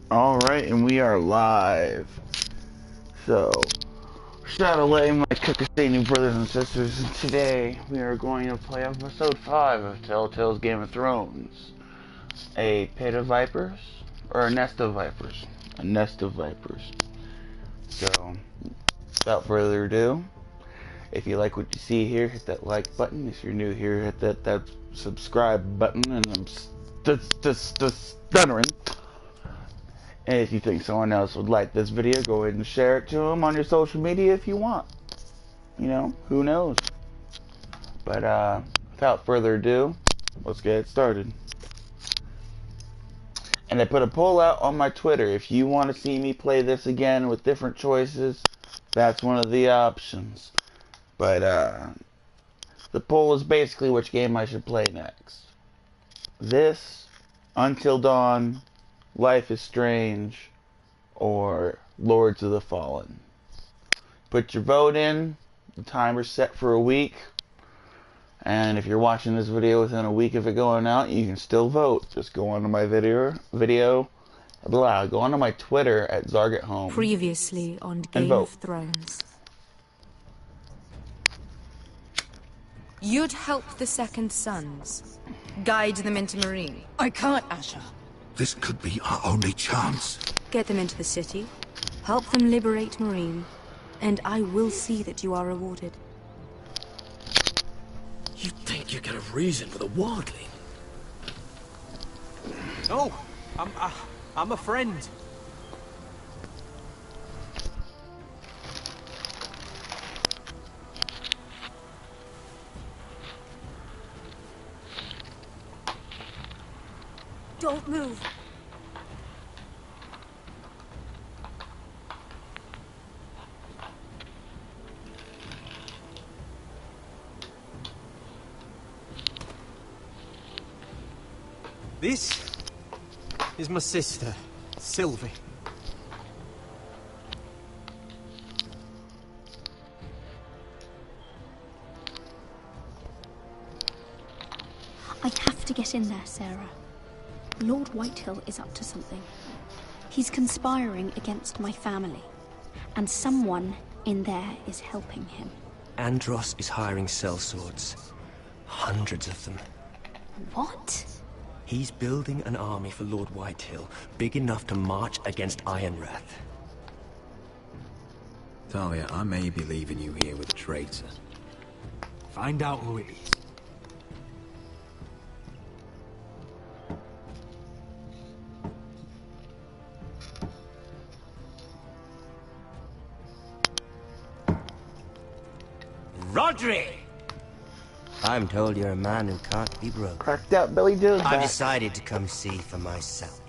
Alright, and we are live. So, Shadowlay, my Kukastani brothers and sisters, and today we are going to play episode 5 of Telltale's Game of Thrones. A pit of vipers? Or a nest of vipers? A nest of vipers. So, without further ado, if you like what you see here, hit that like button. If you're new here, hit that subscribe button, and I'm stuttering. And if you think someone else would like this video, go ahead and share it to them on your social media if you want. You know, who knows? But without further ado, let's get it started. And I put a poll out on my Twitter. If you want to see me play this again with different choices, that's one of the options. But the poll is basically which game I should play next. This, Until Dawn, Life is Strange, or Lords of the Fallen. Put your vote in. The timer's set for a week. And if you're watching this video within a week of it going out, you can still vote. Just go onto my go onto my Twitter at Zarg at Home. Previously on and Game vote. of Thrones. You'd help the Second Sons. Guide them into Marine. I can't, Asha. This could be our only chance. Get them into the city. Help them liberate Marine. And I will see that you are rewarded. You think you got a reason for the wardling? No, I'm a friend. Don't move. This is my sister, Sylvie. I have to get in there, Sarah. Lord Whitehill is up to something. He's conspiring against my family, and someone in there is helping him. Andros is hiring sellswords. Hundreds of them. What? He's building an army for Lord Whitehill, big enough to march against Ironrath. Talia, I may be leaving you here with a traitor. Find out who it is. Rodri! I'm told you're a man who can't be broke. Cracked out Billy Joe's I've back. decided to come see for myself.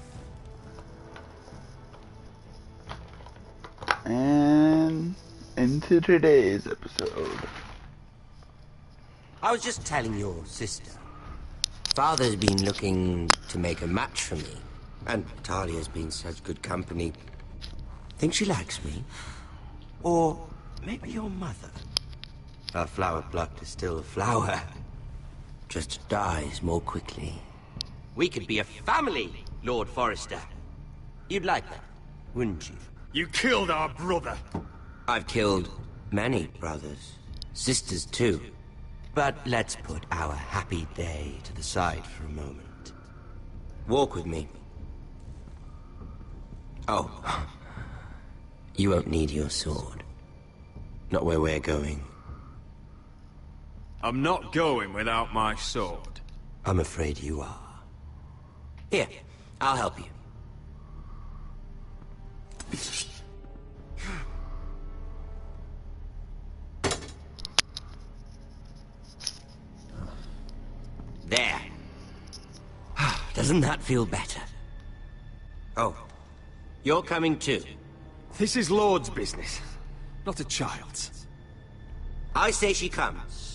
And into today's episode. I was just telling your sister. Father's been looking to make a match for me. And Talia's been such good company. Think she likes me? Or maybe your mother? A flower plucked is still a flower. Just dies more quickly. We could be a family, Lord Forrester. You'd like that, wouldn't you? You killed our brother. I've killed many brothers. Sisters, too. But let's put our happy day to the side for a moment. Walk with me. Oh. You won't need your sword. Not where we're going. I'm not going without my sword. I'm afraid you are. Here, I'll help you. There. Doesn't that feel better? Oh, you're coming too. This is Lord's business, not a child's. I say she comes.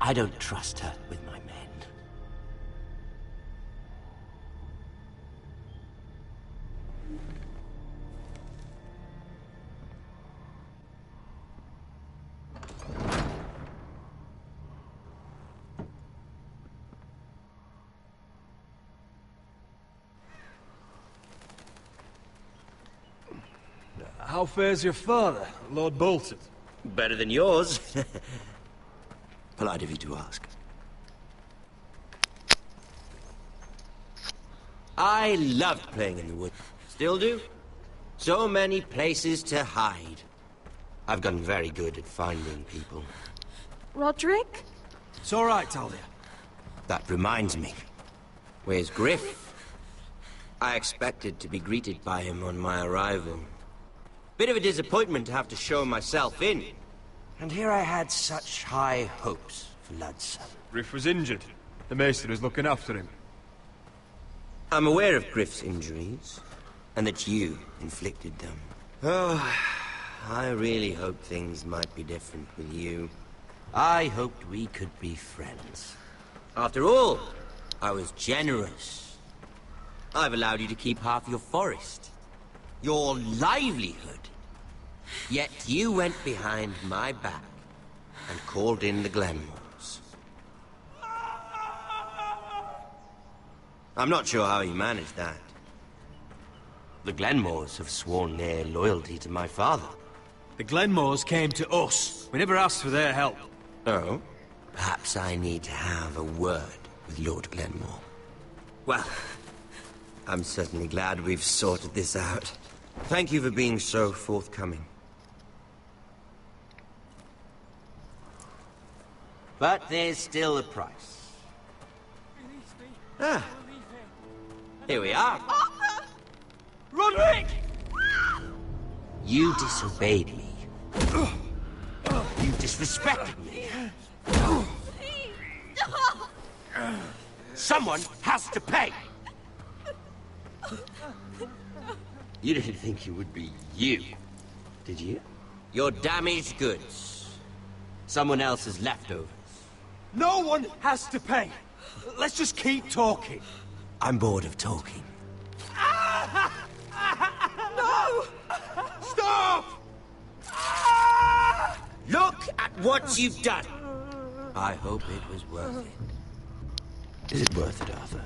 I don't trust her with my men. How fares your father, Lord Bolton? Better than yours. Polite of you to ask. I loved playing in the wood. Still do. So many places to hide. I've gotten very good at finding people. Roderick? It's all right, Talia. That reminds me. Where's Griff? I expected to be greeted by him on my arrival. Bit of a disappointment to have to show myself in. And here I had such high hopes for Ludson. Griff was injured. The maester is looking after him. I'm aware of Griff's injuries, and that you inflicted them. Oh, I really hoped things might be different with you. I hoped we could be friends. After all, I was generous. I've allowed you to keep half your forest. Your livelihood. Yet you went behind my back and called in the Glenmores. I'm not sure how you managed that. The Glenmores have sworn their loyalty to my father. The Glenmores came to us. We never asked for their help. Oh? Perhaps I need to have a word with Lord Glenmore. Well, I'm certainly glad we've sorted this out. Thank you for being so forthcoming. But there's still a price. Ah. Here we are. Roderick! You disobeyed me. You disrespected me. Someone has to pay! You didn't think it would be you, did you? Your damaged goods. Someone else's leftovers. No one has to pay. Let's just keep talking. I'm bored of talking. No! Stop! Look at what you've done! I hope it was worth it. Is it worth it, Arthur?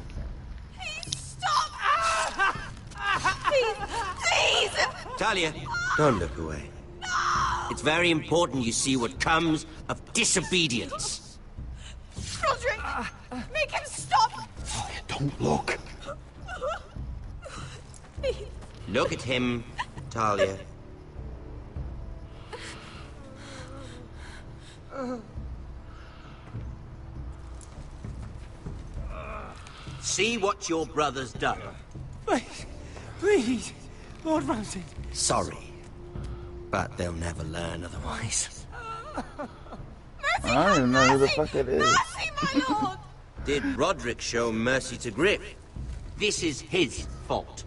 Stop! Please! Talia, don't look away. It's very important you see what comes of disobedience. Roderick! Make him stop! Talia, don't look. Look at him, Talia. See what your brother's done. Please, Lord Ramsay. Sorry, but they'll never learn otherwise. I don't even know who the fuck it is. Mercy, my lord! Did Roderick show mercy to Griff? This is his fault.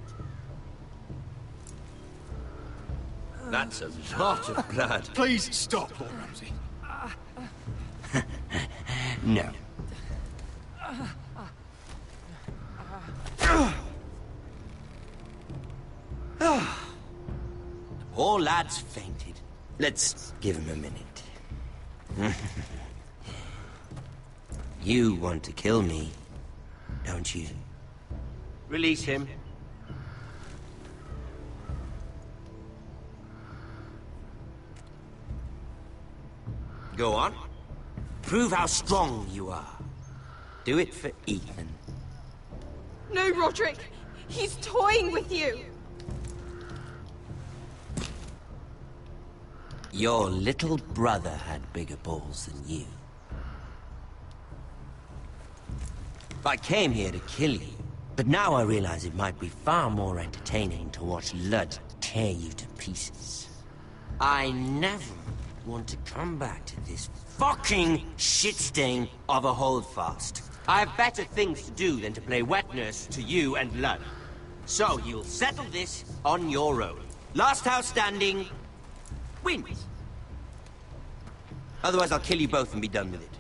That's a lot of blood. Please stop, Lord Ramsay. No. Poor lad's fainted. Let's give him a minute. You want to kill me, don't you? Release him. Go on. Prove how strong you are. Do it for Ethan. No, Roderick! He's toying with you! Your little brother had bigger balls than you. I came here to kill you, but now I realize it might be far more entertaining to watch Lud tear you to pieces. I never want to come back to this fucking shit stain of a holdfast. I have better things to do than to play wet nurse to you and Lud. So you'll settle this on your own. Last house standing wins. Otherwise I'll kill you both and be done with it.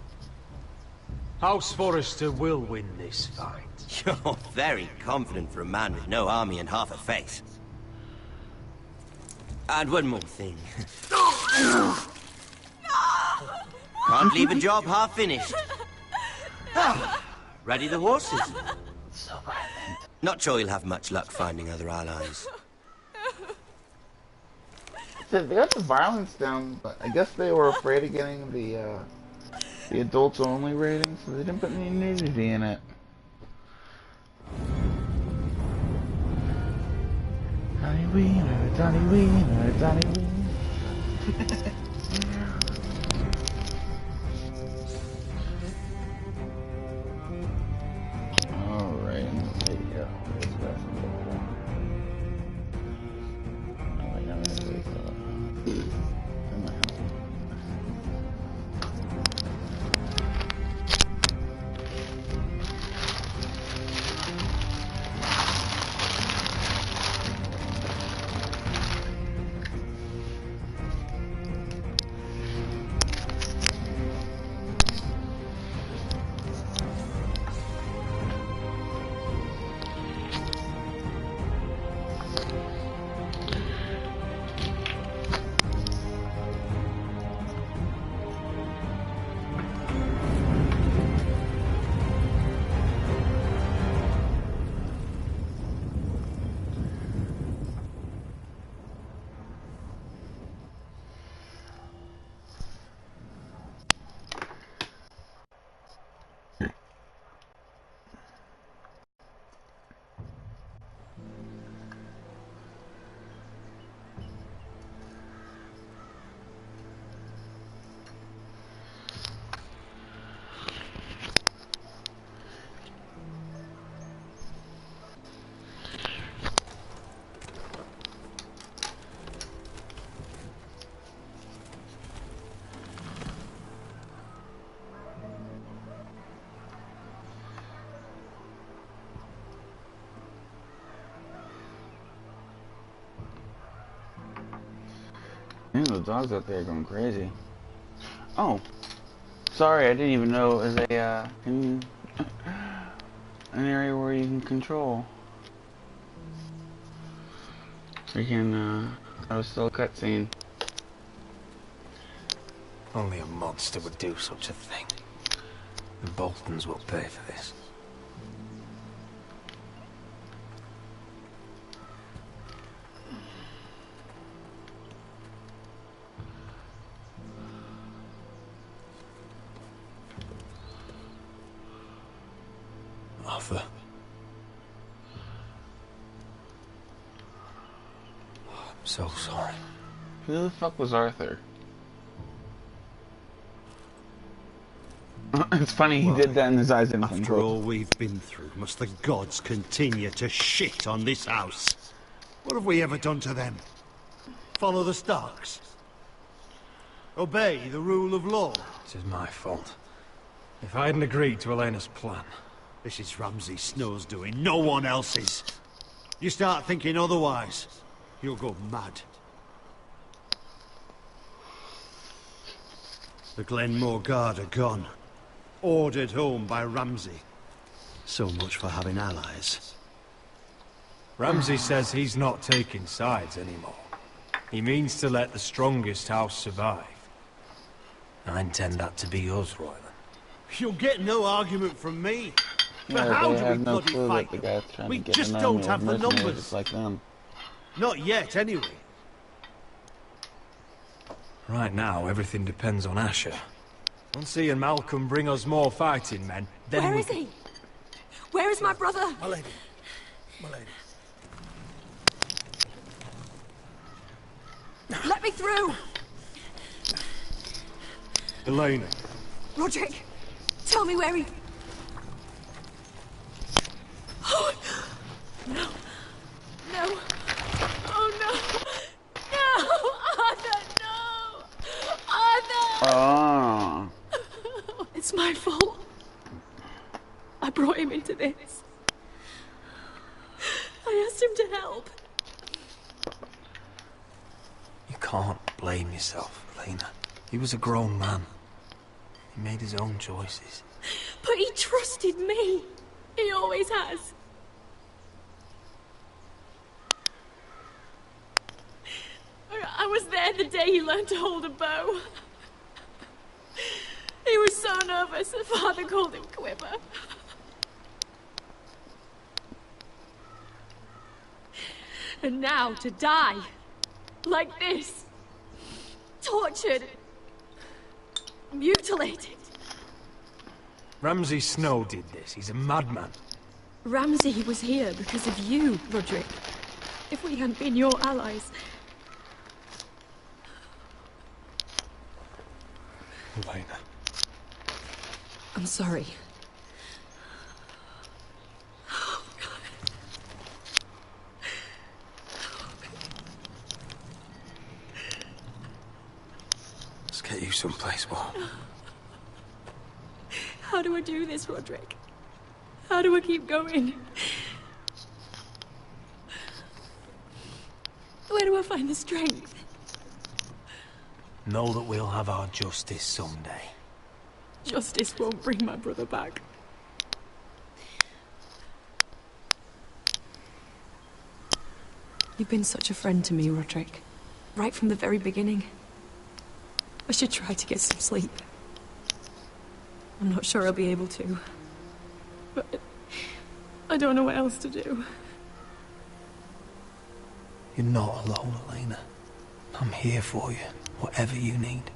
House Forrester will win this fight. You're very confident for a man with no army and half a face. And one more thing. Can't leave a job half finished. Ready the horses? So violent. Not sure you'll have much luck finding other allies. They got the violence down, but I guess they were afraid of getting the adults only rating, so they didn't put any nudity in it. Donny Wiener, Donny Wiener, Donny Wiener. Alright, in the video. Where's that from before? Oh, I never really saw it. In my house. Man, the dogs out there are going crazy. Oh, sorry, I didn't even know it was an area where you can control. We can, that was still a cutscene. Only a monster would do such a thing. The Boltons will pay for this. Arthur. Oh, I'm so sorry. Who the fuck was Arthur? It's funny he did that and his eyes didn't After control. all we've been through, must the gods continue to shit on this house? What have we ever done to them? Follow the Starks? Obey the rule of law? This is my fault. If I hadn't agreed to Elena's plan... This is Ramsay Snow's doing, no one else's. You start thinking otherwise, you'll go mad. The Glenmore Guard are gone. Ordered home by Ramsay. So much for having allies. Ramsay says he's not taking sides anymore. He means to let the strongest house survive. I intend that to be us, Royland. You'll get no argument from me. Yeah, But how they do we have no bloody clue that fight the them? guy's trying We to get just an don't army have of the mercenaries numbers. just like them. Not yet, anyway. Right now, everything depends on Asher. Once he and Malcolm bring us more fighting men, then Where is he? Where is my brother? My lady. My lady. Let me through! Elena. Roderick, tell me where he... Oh, no. No. Oh, no. No! Arthur, no! Arthur! Ah. It's my fault. I brought him into this. I asked him to help. You can't blame yourself, Elena. He was a grown man. He made his own choices. But he trusted me. He always has. I was there the day he learned to hold a bow. He was so nervous that Father called him Quiver. And now to die. Like this. tortured, mutilated. Ramsay Snow did this. He's a madman. Ramsay was here because of you, Roderick. If we hadn't been your allies... Elena. I'm sorry. Let's get you someplace warm. How do I do this, Roderick? How do I keep going? Where do I find the strength? Know that we'll have our justice someday. Justice won't bring my brother back. You've been such a friend to me, Roderick. Right from the very beginning. I should try to get some sleep. I'm not sure I'll be able to. But I don't know what else to do. You're not alone, Elena. I'm here for you, whatever you need.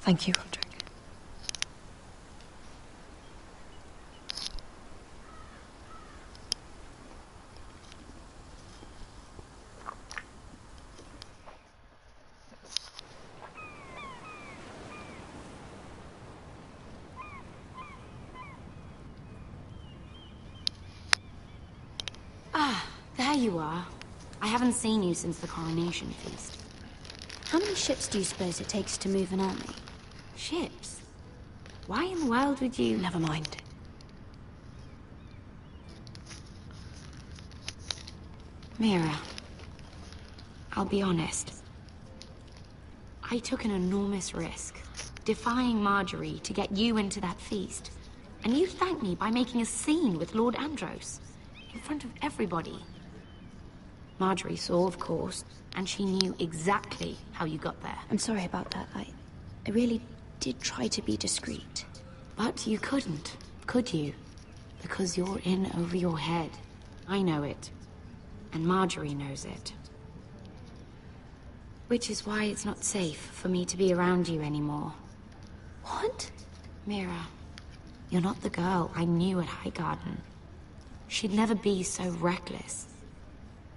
Thank you, Roderick. There you are. I haven't seen you since the coronation feast. How many ships do you suppose it takes to move an army? Ships? Why in the world would you... Never mind. Mira, I'll be honest. I took an enormous risk, defying Marjorie to get you into that feast. And you thanked me by making a scene with Lord Andros, in front of everybody. Marjorie saw, of course, and she knew exactly how you got there. I'm sorry about that. I really did try to be discreet. But you couldn't, could you? Because you're in over your head. I know it. And Marjorie knows it. Which is why it's not safe for me to be around you anymore. What? Mira, you're not the girl I knew at Highgarden. She'd never be so reckless.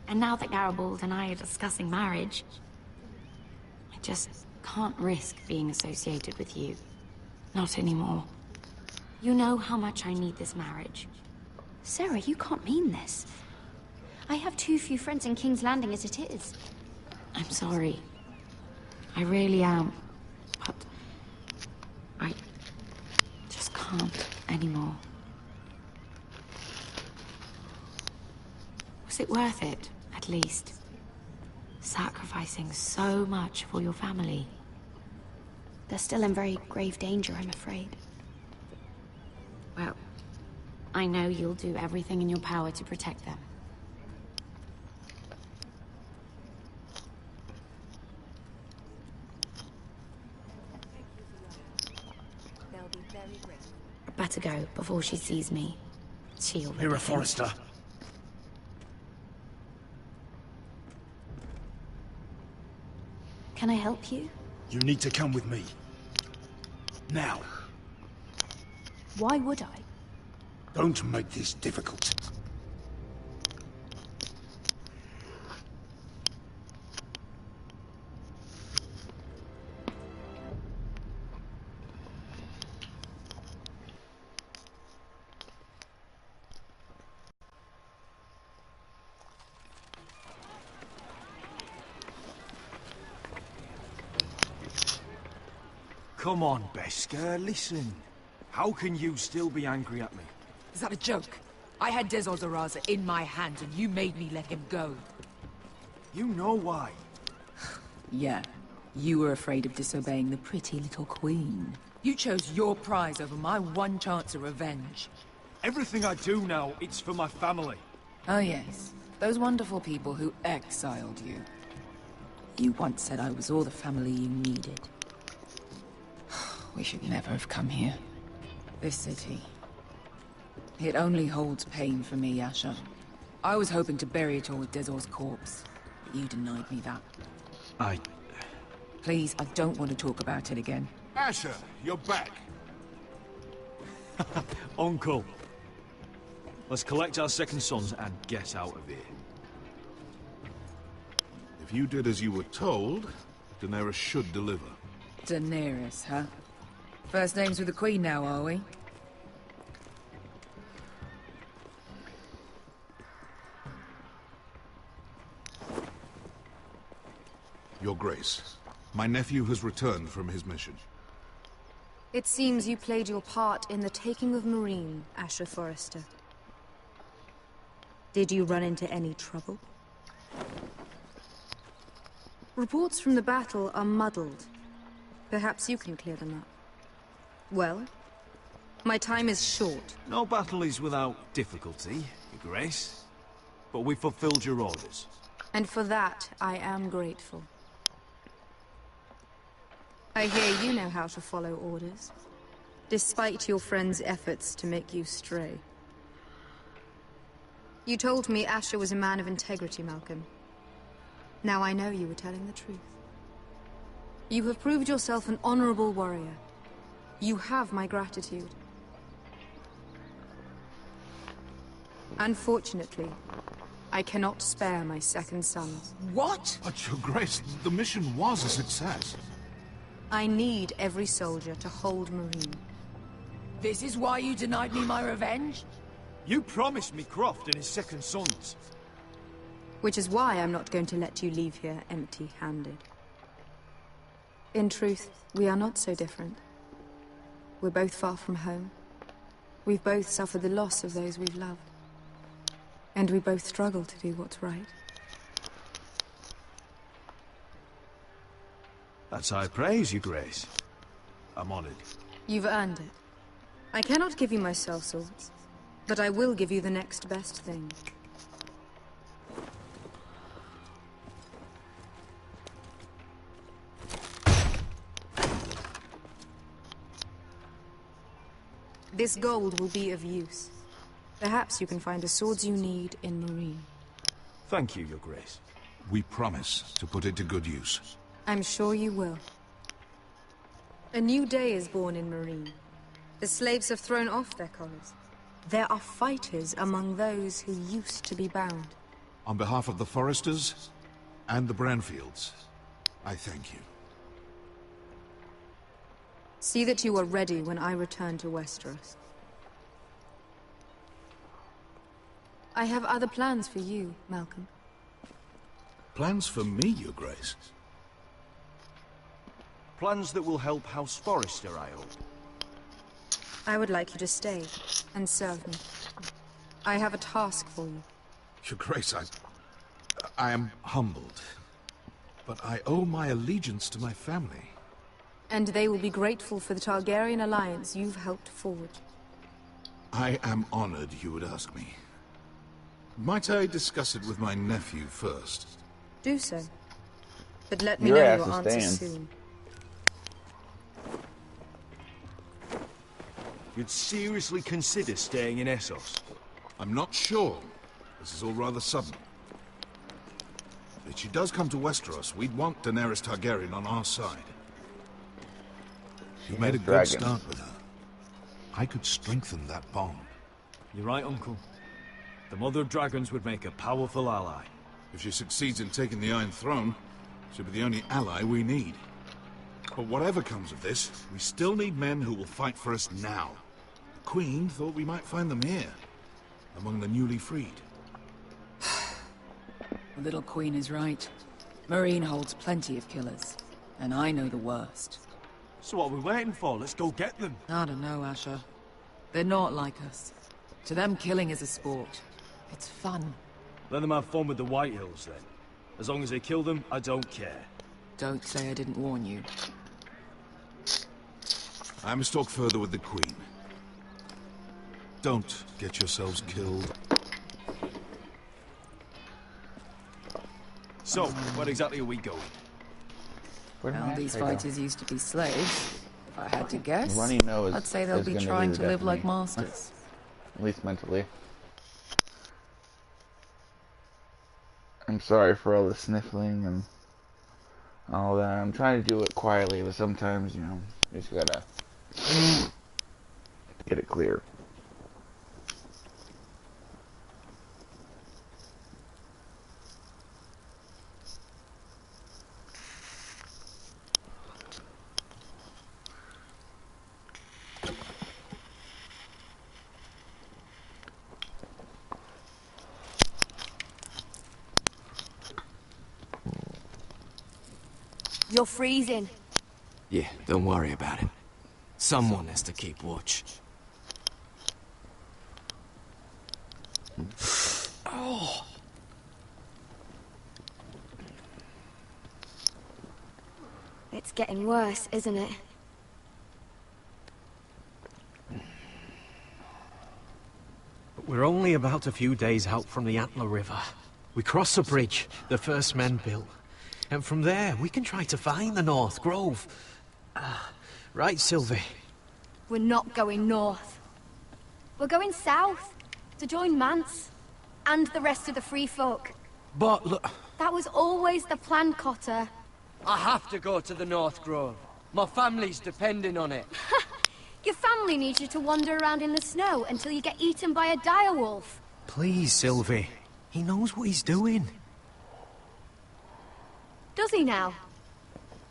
And now that Garibald and I are discussing marriage, I just can't risk being associated with you. Not anymore. You know how much I need this marriage. Sarah, you can't mean this. I have too few friends in King's Landing as it is. I'm sorry. I really am. But I just can't anymore. Was it worth it, at least? Sacrificing so much for your family. They're still in very grave danger, I'm afraid. Well, I know you'll do everything in your power to protect them. Better go before she sees me. She already Mira thinks- Forrester. Can I help you? You need to come with me. Now. Why would I? Don't make this difficult. Come on, Beskar, listen. How can you still be angry at me? Is that a joke? I had Dezor Zaraza in my hand and you made me let him go. You know why. Yeah, you were afraid of disobeying the pretty little queen. You chose your prize over my one chance of revenge. Everything I do now, it's for my family. Oh yes, those wonderful people who exiled you. You once said I was all the family you needed. We should never have come here. This city. It only holds pain for me, Yasha. I was hoping to bury it all with Dezor's corpse, but you denied me that. Please, I don't want to talk about it again. Asher, you're back. Uncle. Let's collect our second sons and get out of here. If you did as you were told, Daenerys should deliver. Daenerys, huh? First names with the Queen now, are we? Your Grace, my nephew has returned from his mission. It seems you played your part in the taking of Marine, Asher Forrester. Did you run into any trouble? Reports from the battle are muddled. Perhaps you can clear them up. Well, my time is short. No battle is without difficulty, Your Grace. But we fulfilled your orders. And for that, I am grateful. I hear you know how to follow orders, despite your friend's efforts to make you stray. You told me Asher was a man of integrity, Malcolm. Now I know you were telling the truth. You have proved yourself an honorable warrior. You have my gratitude. Unfortunately, I cannot spare my second sons. What? But, Your Grace, the mission was a success. I need every soldier to hold Marine. This is why you denied me my revenge? You promised me Croft and his second sons. Which is why I'm not going to let you leave here empty-handed. In truth, we are not so different. We're both far from home. We've both suffered the loss of those we've loved. And we both struggle to do what's right. That's high praise, Your Grace. I'm honored. You've earned it. I cannot give you my sellswords, but I will give you the next best thing. This gold will be of use. Perhaps you can find the swords you need in Marine. Thank you, Your Grace. We promise to put it to good use. I'm sure you will. A new day is born in Marine. The slaves have thrown off their collars. There are fighters among those who used to be bound. On behalf of the Forresters and the Branfields, I thank you. See that you are ready when I return to Westeros. I have other plans for you, Malcolm. Plans for me, Your Grace? Plans that will help House Forrester, I hope. I would like you to stay and serve me. I have a task for you. Your Grace, I am humbled, but I owe my allegiance to my family. And they will be grateful for the Targaryen alliance you've helped forge. I am honored you would ask me. Might I discuss it with my nephew first? Do so. But let me Your know ass your is answer staying. soon. You'd seriously consider staying in Essos? I'm not sure. This is all rather sudden. If she does come to Westeros, we'd want Daenerys Targaryen on our side. You made a good dragons. start with her. I could strengthen that bond. You're right, Uncle. The Mother of Dragons would make a powerful ally. If she succeeds in taking the Iron Throne, she'll be the only ally we need. But whatever comes of this, we still need men who will fight for us now. The Queen thought we might find them here, among the newly freed. The little Queen is right. Marine holds plenty of killers, and I know the worst. So what are we waiting for? Let's go get them. I don't know, Asher. They're not like us. To them, killing is a sport. It's fun. Let them have fun with the White Hills, then. As long as they kill them, I don't care. Don't say I didn't warn you. I must talk further with the Queen. Don't get yourselves killed. So, where exactly are we going? Well, these fighters used to be slaves. If I had to guess, Runny nose I'd say they'll is be gonna trying the to live death of like me. masters. At least mentally. I'm sorry for all the sniffling and all that. I'm trying to do it quietly, but sometimes, you know, you just gotta get it clear. You're freezing. Yeah, don't worry about it. Someone has to keep watch. Oh. It's getting worse, isn't it? We're only about a few days out from the Antler River. We cross the bridge the first men built. And from there, we can try to find the North Grove. Right, Sylvie? We're not going north. We're going south, to join Mance, and the rest of the free folk. But look... That was always the plan, Cotter. I have to go to the North Grove. My family's depending on it. Your family needs you to wander around in the snow until you get eaten by a direwolf. Please, Sylvie. He knows what he's doing. Does he now?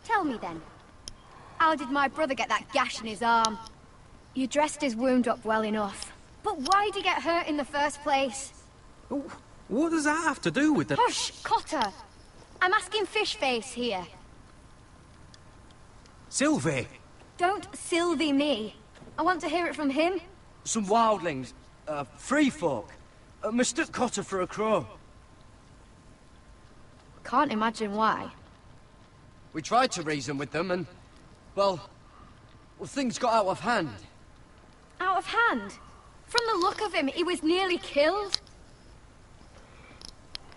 Tell me then. How did my brother get that gash in his arm? You dressed his wound up well enough. But why'd he get hurt in the first place? What does that have to do with the... Hush, Cotter! I'm asking Fishface here. Sylvie! Don't Sylvie me. I want to hear it from him. Some wildlings, free folk, mistook Cotter for a crow. Can't imagine why. We tried to reason with them and, well, things got out of hand. Out of hand? From the look of him, he was nearly killed.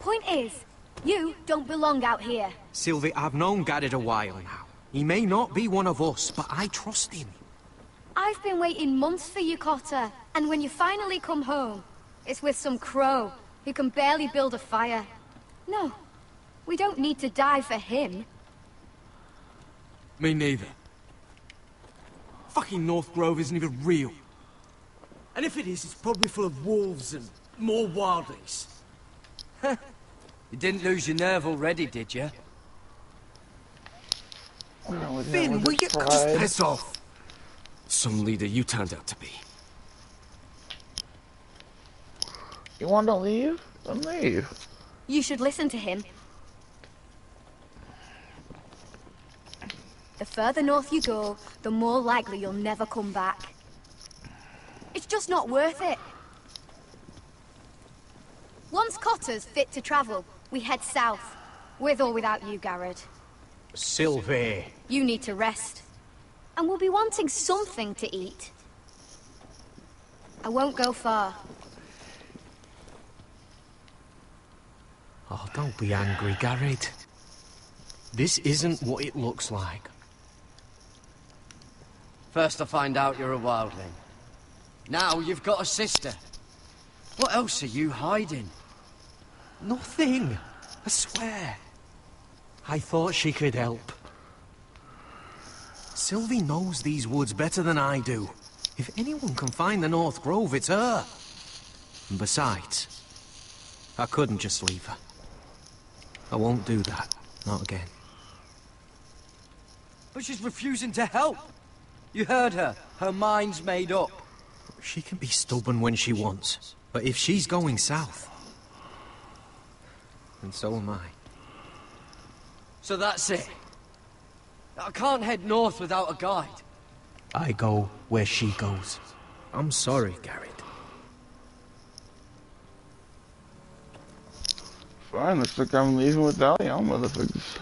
Point is, you don't belong out here. Sylvie, I've known Garrett a while now. He may not be one of us, but I trust him. I've been waiting months for you, Cotter. And when you finally come home, it's with some crow who can barely build a fire. No, we don't need to die for him. Me neither. Fucking North Grove isn't even real. And if it is, it's probably full of wolves and more wildlings. You didn't lose your nerve already, did you? Finn, will you just piss off? Some leader you turned out to be. You want to leave? Then leave. You should listen to him. The further north you go, the more likely you'll never come back. It's just not worth it. Once Cotter's fit to travel, we head south. With or without you, Garrett. Sylvie. You need to rest. And we'll be wanting something to eat. I won't go far. Oh, don't be angry, Garrett. This isn't what it looks like. First I find out you're a wildling. Now you've got a sister. What else are you hiding? Nothing. I swear. I thought she could help. Sylvie knows these woods better than I do. If anyone can find the North Grove, it's her. And besides, I couldn't just leave her. I won't do that. Not again. But she's refusing to help. You heard her. Her mind's made up. She can be stubborn when she wants. But if she's going south, then so am I. So that's it. I can't head north without a guide. I go where she goes. I'm sorry, Garrett. Fine, looks like I'm leaving without y'all motherfuckers.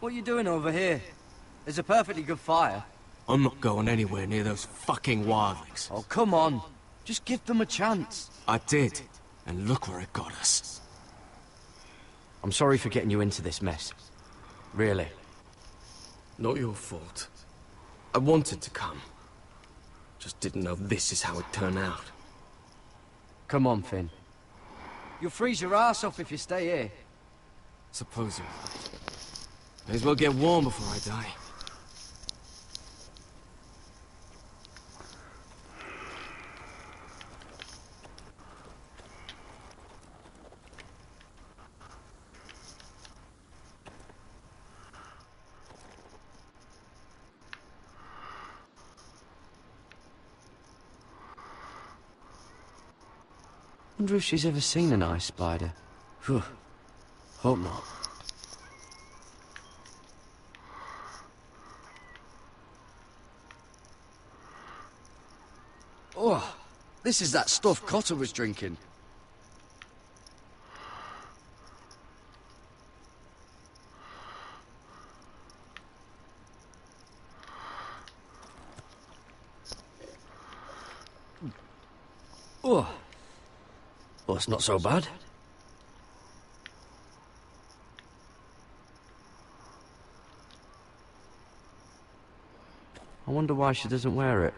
What are you doing over here? There's a perfectly good fire. I'm not going anywhere near those fucking wildlings. Oh, come on. Just give them a chance. I did, and look where it got us. I'm sorry for getting you into this mess. Really. Not your fault. I wanted to come. Just didn't know this is how it turned out. Come on, Finn. You'll freeze your ass off if you stay here. Suppose you're right. May as well get warm before I die. Wonder if she's ever seen an ice spider. Phew. Hope not. Oh, this is that stuff Cotter was drinking. Oh. Well, it's not so bad. I wonder why she doesn't wear it.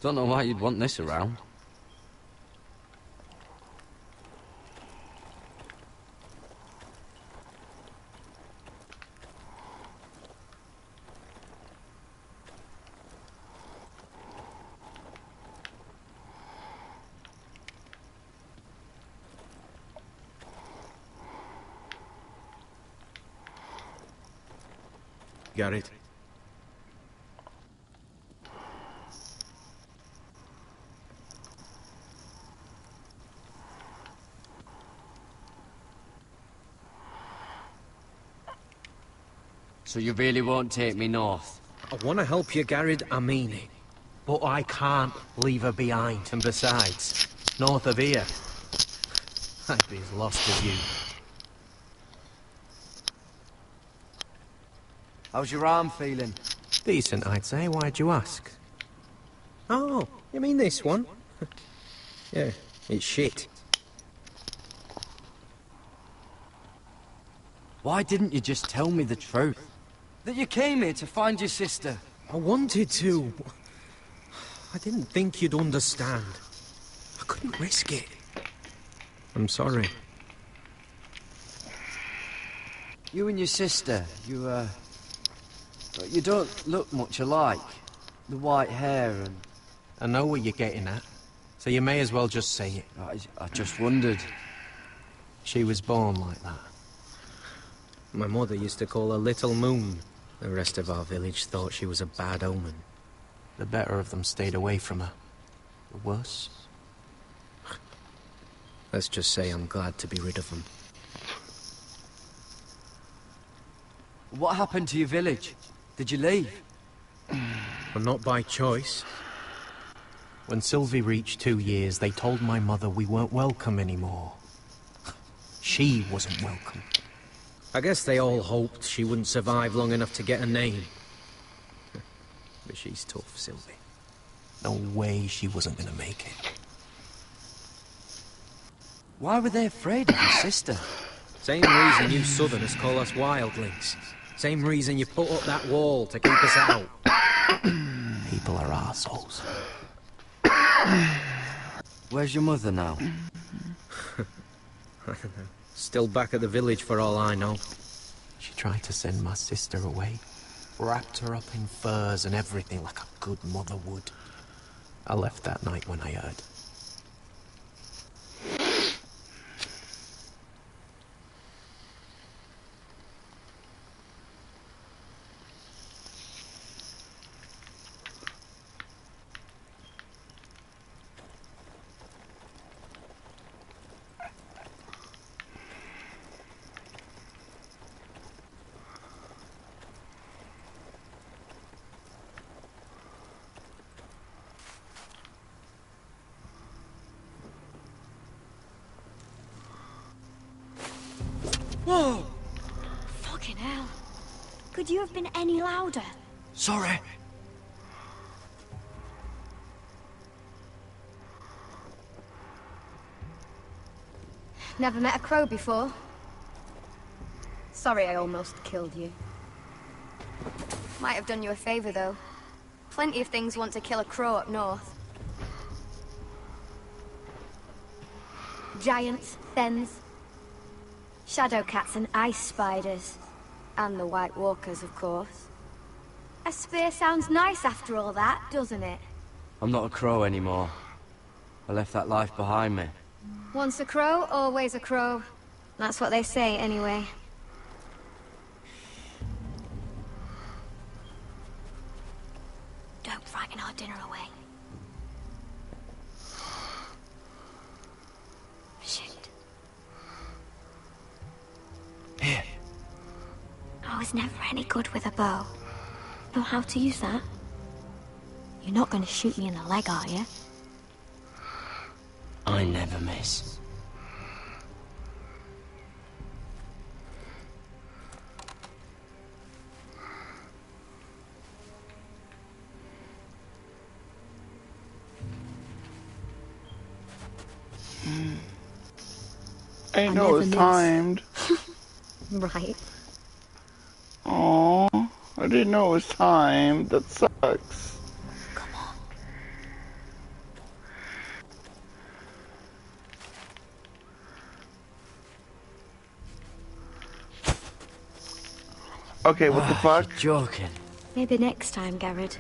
Don't know why you'd want this around. Got it. So you really won't take me north? I want to help you, Garrett, I mean it. But I can't leave her behind. And besides, north of here, I'd be as lost as you. How's your arm feeling? Decent, I'd say. Why'd you ask? Oh, you mean this one? Yeah, it's shit. Why didn't you just tell me the truth? That you came here to find your sister? I wanted to. I didn't think you'd understand. I couldn't risk it. I'm sorry. You and your sister, you don't look much alike. The white hair and... I know what you're getting at, so you may as well just say it. I just wondered. She was born like that. My mother used to call her Little Moon. The rest of our village thought she was a bad omen. The better of them stayed away from her. The worse? Let's just say I'm glad to be rid of them. What happened to your village? Did you leave? Well, not by choice. When Sylvie reached 2 years, they told my mother we weren't welcome anymore. She wasn't welcome. I guess they all hoped she wouldn't survive long enough to get a name. But she's tough, Sylvie. No way she wasn't gonna make it. Why were they afraid of your sister? Same reason you Southerners call us wildlings. Same reason you put up that wall to keep us out. People are arseholes. Where's your mother now? I don't know. Still back at the village for all I know. She tried to send my sister away. Wrapped her up in furs and everything like a good mother would. I left that night when I heard. Whoa! Fucking hell. Could you have been any louder? Sorry. Never met a crow before. Sorry I almost killed you. Might have done you a favor, though. Plenty of things want to kill a crow up north. Giants, thens, shadow cats and ice spiders. And the White Walkers, of course. A spear sounds nice after all that, doesn't it? I'm not a crow anymore. I left that life behind me. Once a crow, always a crow. That's what they say, anyway. Don't frighten our dinner away. Shit. Here. I was never any good with a bow. Know how to use that? You're not going to shoot me in the leg, are you? I never miss. I didn't know it was timed. Right. Aww, I didn't know it was timed. That sucks. Come on. Okay, what the fuck? You're joking. Maybe next time, Garrett.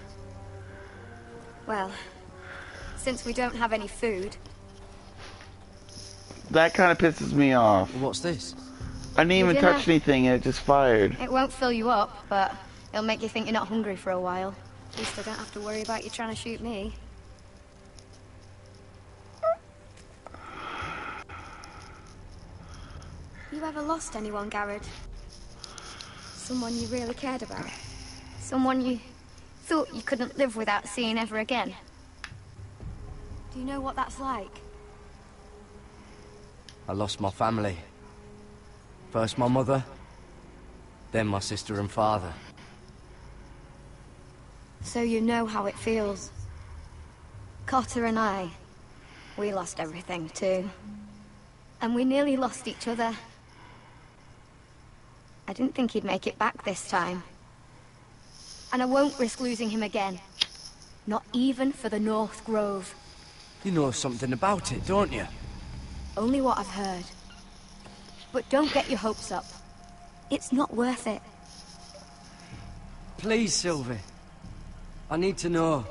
Well, since we don't have any food... That kind of pisses me off. What's this? I didn't even touch anything and it just fired. It won't fill you up, but it'll make you think you're not hungry for a while. At least I don't have to worry about you trying to shoot me. You ever lost anyone, Garrett? Someone you really cared about? Someone you thought you couldn't live without seeing ever again? Do you know what that's like? I lost my family. First my mother, then my sister and father. So you know how it feels. Cotter and I, we lost everything too. And we nearly lost each other. I didn't think he'd make it back this time. And I won't risk losing him again. Not even for the North Grove. You know something about it, don't you? Only what I've heard. But don't get your hopes up. It's not worth it. Please, Sylvie. I need to know.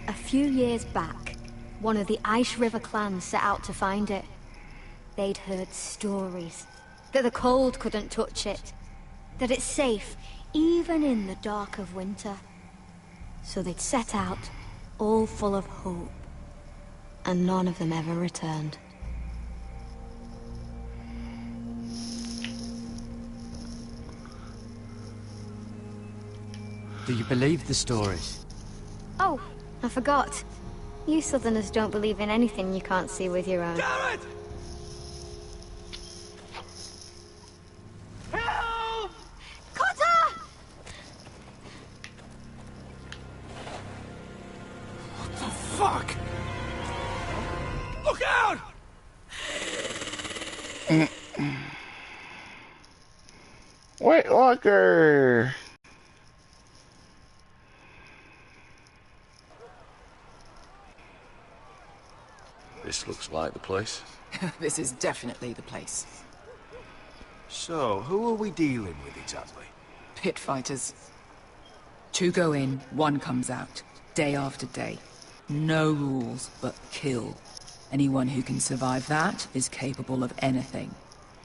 A few years back, one of the Ice River clans set out to find it. They'd heard stories. That the cold couldn't touch it. That it's safe, even in the dark of winter. So they'd set out, all full of hope. And none of them ever returned. Do you believe the stories? Oh, I forgot. You Southerners don't believe in anything you can't see with your own. Garrett! Help! Cotter! What the fuck? Look out! White Walker! This looks like the place. This is definitely the place. So, who are we dealing with exactly? Pit fighters. 2 go in, 1 comes out. Day after day. No rules, but kill. Anyone who can survive that is capable of anything.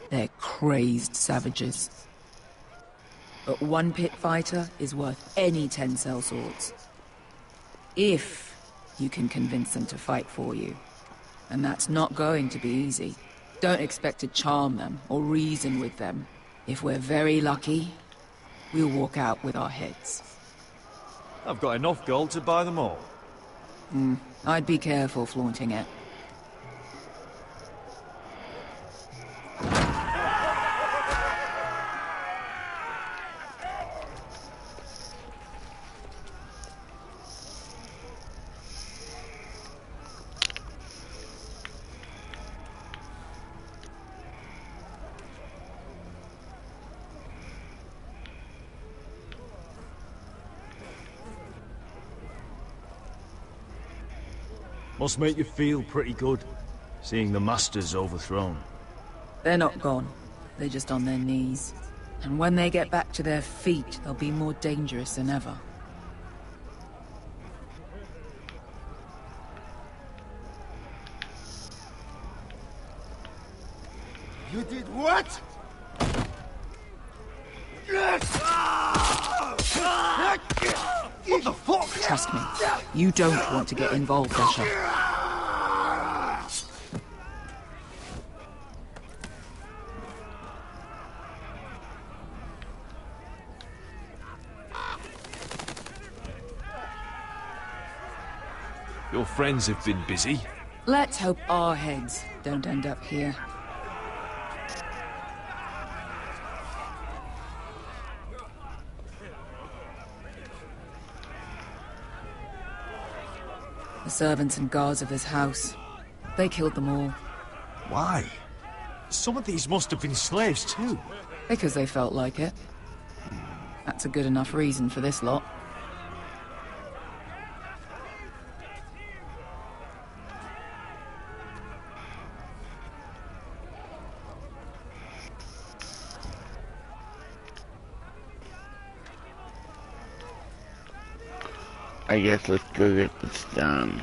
They're crazed savages. But 1 pit fighter is worth any 10 sellswords. If you can convince them to fight for you. And that's not going to be easy. Don't expect to charm them or reason with them. If we're very lucky, we'll walk out with our heads. I've got enough gold to buy them all. I'd be careful flaunting it. Must make you feel pretty good, seeing the Masters overthrown. They're not gone. They're just on their knees. And when they get back to their feet, they'll be more dangerous than ever. You did what? What the fuck? Trust me, you don't want to get involved, Usher. Your friends have been busy. Let's hope our heads don't end up here. The servants and guards of this house, they killed them all. Why? Some of these must have been slaves too. Because they felt like it. That's a good enough reason for this lot. I guess let's go get this done.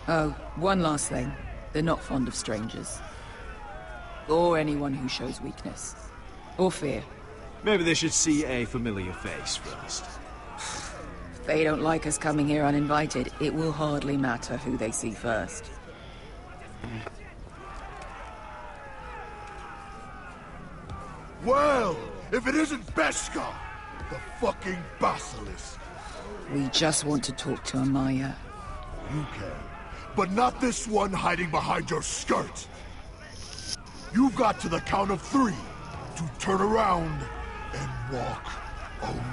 Oh, one last thing. They're not fond of strangers. Or anyone who shows weakness. Or fear. Maybe they should see a familiar face first. If they don't like us coming here uninvited, it will hardly matter who they see first. Well, if it isn't Beskar, the fucking basilisk. We just want to talk to Amaya. You can, but not this one hiding behind your skirt. You've got to the count of 3 to turn around and walk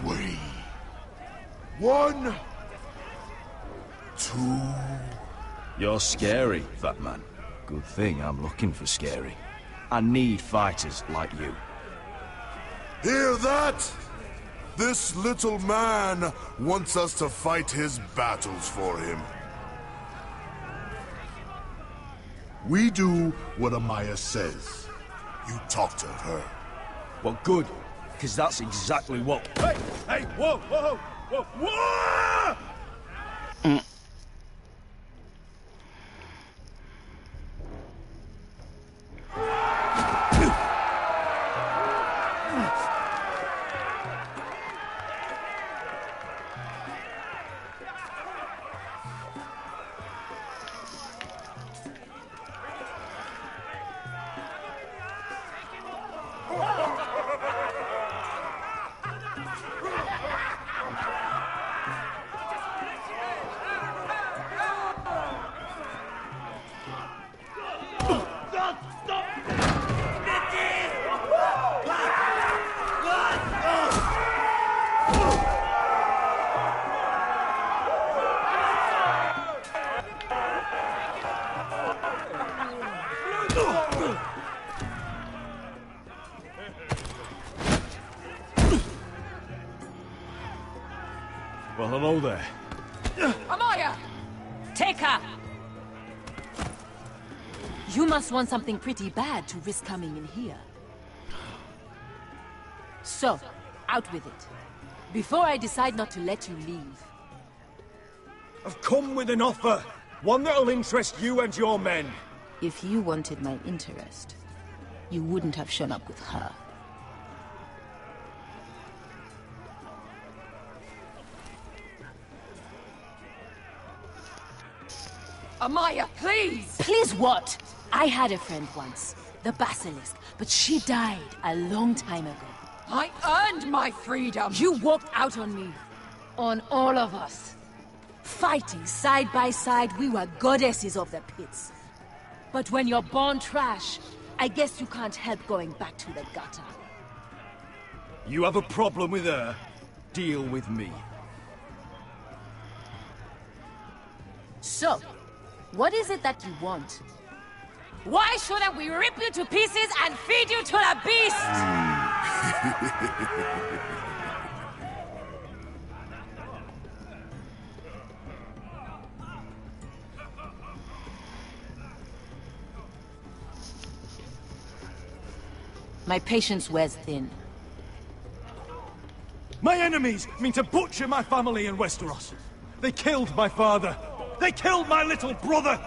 away. 1, 2. You're scary, fat man. Good thing I'm looking for scary. I need fighters like you. Hear that? This little man wants us to fight his battles for him. We do what Amaya says. You talk to her. Well, good, because that's exactly what... Hey! Hey! Whoa! Whoa! Whoa! Whoa! Well, hello there. Amaya! Take her! You must want something pretty bad to risk coming in here. So, out with it. Before I decide not to let you leave. I've come with an offer. One that'll interest you and your men. If you wanted my interest, you wouldn't have shown up with her. Amaya, please! Please what? I had a friend once, the Basilisk, but she died a long time ago. I earned my freedom! You walked out on me. On all of us. Fighting side by side, we were goddesses of the pits. But when you're born trash, I guess you can't help going back to the gutter. You have a problem with her? Deal with me. So, what is it that you want? Why shouldn't we rip you to pieces and feed you to the beast? My patience wears thin. My enemies mean to butcher my family in Westeros. They killed my father. They killed my little brother.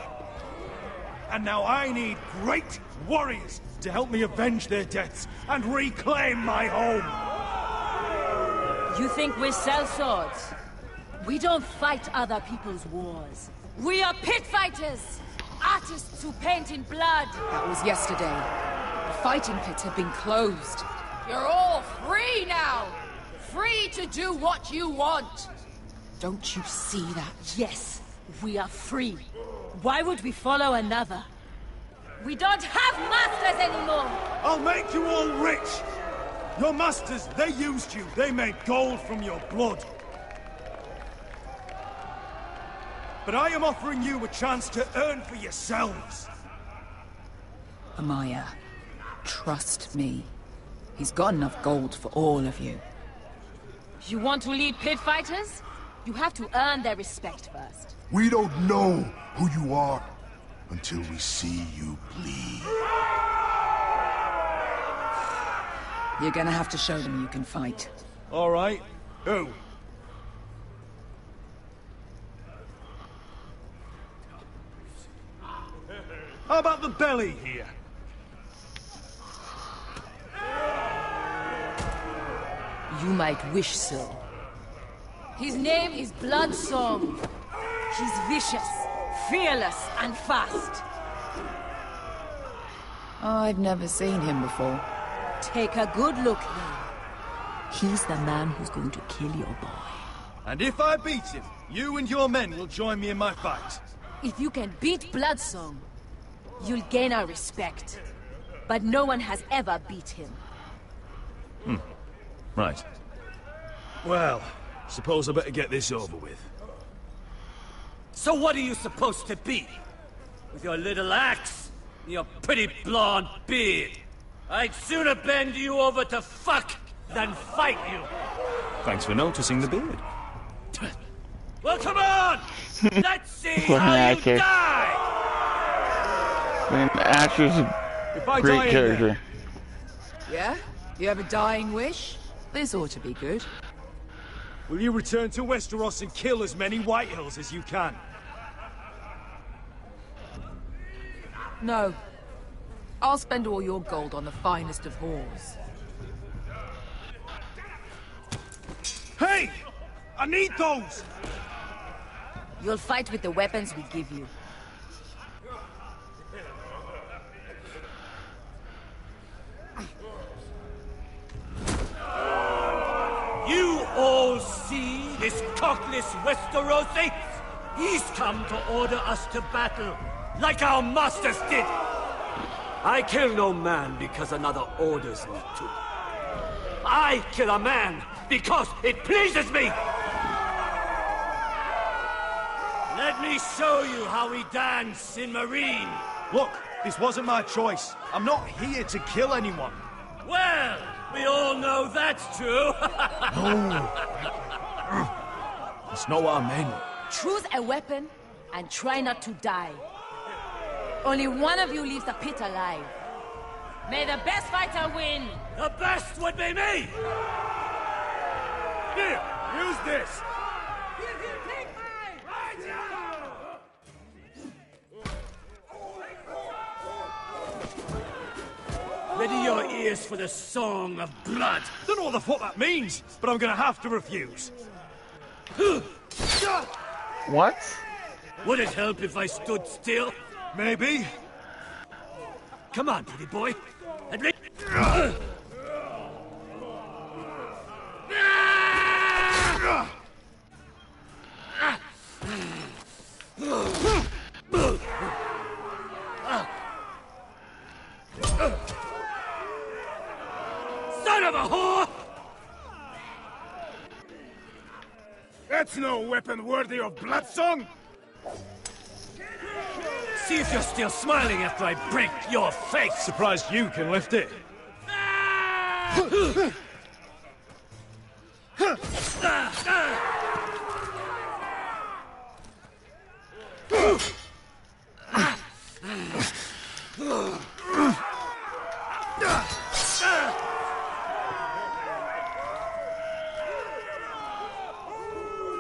And now I need great warriors to help me avenge their deaths and reclaim my home. You think we sell swords? We don't fight other people's wars. We are pit fighters! Artists who paint in blood! That was yesterday. The fighting pits have been closed. You're all free now! Free to do what you want! Don't you see that? Yes, we are free. Why would we follow another? We don't have masters anymore! I'll make you all rich! Your masters, they used you. They made gold from your blood. But I am offering you a chance to earn for yourselves. Amaya, trust me. He's got enough gold for all of you. You want to lead pit fighters? You have to earn their respect first. We don't know who you are until we see you bleed. You're gonna have to show them you can fight. All right. Who? How about the belly here? You might wish so. His name is Bloodsong. He's vicious, fearless, and fast. I've never seen him before. Take a good look then. He's the man who's going to kill your boy. And if I beat him, you and your men will join me in my fight. If you can beat Bloodsong, you'll gain our respect. But no one has ever beat him. Right. Well, suppose I better get this over with. So what are you supposed to be? With your little axe and your pretty blonde beard? I'd sooner bend you over to fuck than fight you. Thanks for noticing the beard. Well, come on! Let's see What an how you actor. die! I mean, the actor's If a I great die in character. Yeah? You have a dying wish? This ought to be good. Will you return to Westeros and kill as many Whitehills as you can? No. I'll spend all your gold on the finest of whores. Hey! I need those! You'll fight with the weapons we give you. You all see this cockless Westerosi? He's come to order us to battle, like our masters did. I kill no man because another orders me to. I kill a man because it pleases me! Let me show you how we dance in Marine. Look, this wasn't my choice. I'm not here to kill anyone. Well, we all know that's true. No. It's not what I meant. Choose a weapon and try not to die. Only one of you leaves the pit alive. May the best fighter win! The best would be me! Here, use this. Ready your ears for the song of blood. Don't know what the fuck that means, but I'm gonna have to refuse. What? Would it help if I stood still? Maybe. Come on, pretty boy. At least... Son of a whore! That's no weapon worthy of Bloodsong! See if you're still smiling after I break your face! Surprised you can lift it.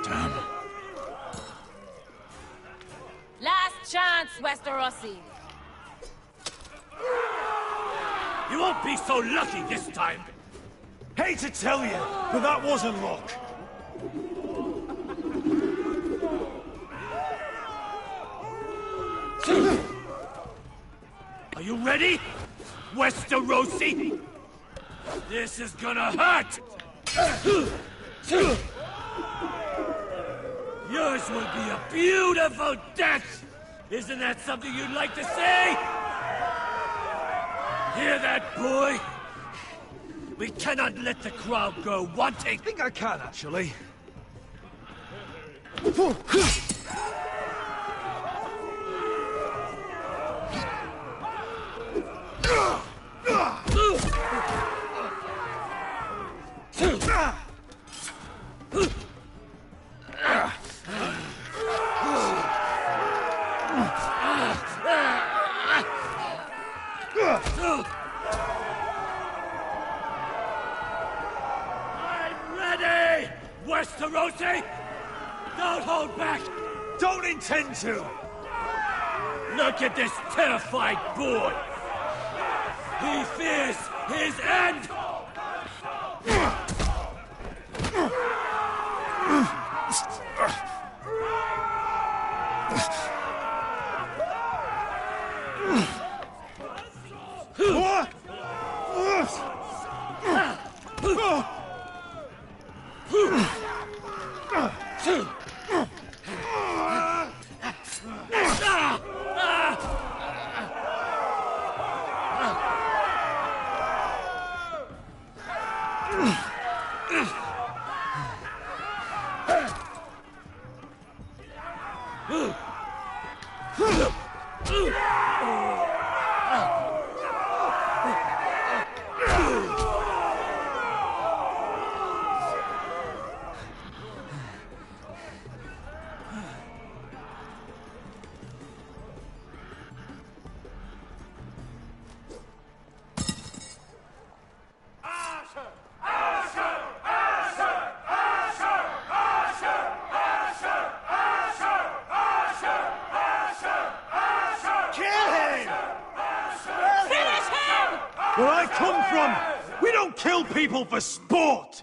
Damn. Last chance, Westerosi. You won't be so lucky this time! Hate to tell you, but that wasn't luck. Are you ready? Westerosi? This is gonna hurt! Yours will be a beautiful death! Isn't that something you'd like to say? Hear that, boy? We cannot let the crowd go wanting! I think I can, actually. I'm ready! Westerosi! Don't hold back! Don't intend to! Look at this terrified boy! He fears his end! Where I come from, we don't kill people for sport!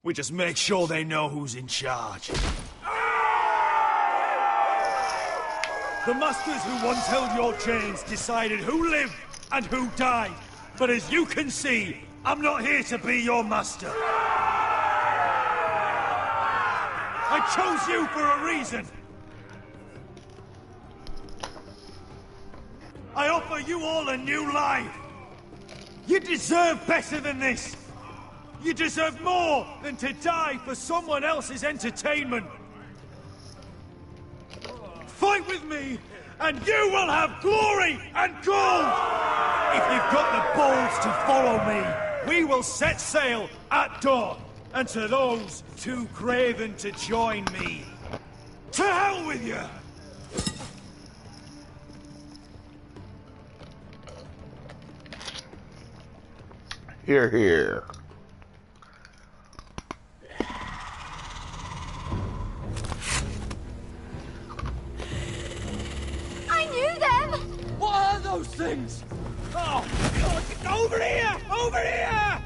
We just make sure they know who's in charge. The masters who once held your chains decided who lived and who died. But as you can see, I'm not here to be your master. I chose you for a reason. I offer you all a new life. You deserve better than this. You deserve more than to die for someone else's entertainment. Fight with me, and you will have glory and gold! If you've got the balls to follow me, we will set sail at dawn. And to those too craven to join me, to hell with you! Hear, hear. I knew them! What are those things? Oh, God, over here! Over here!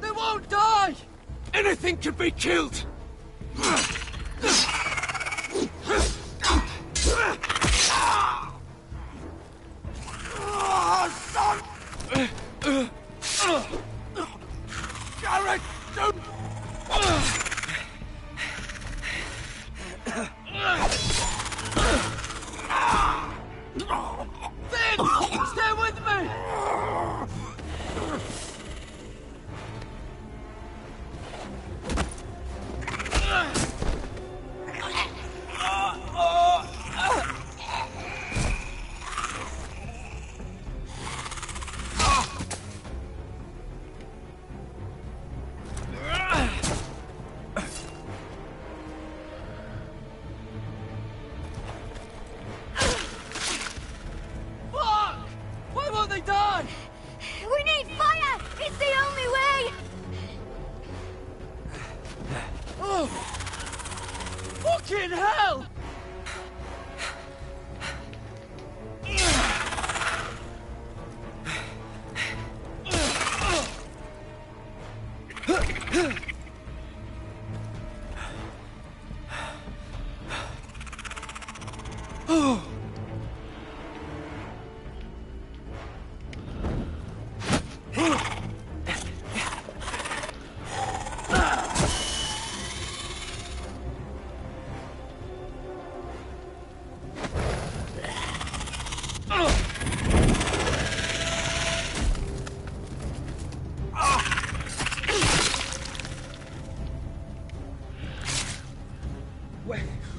They won't die! Anything can be killed!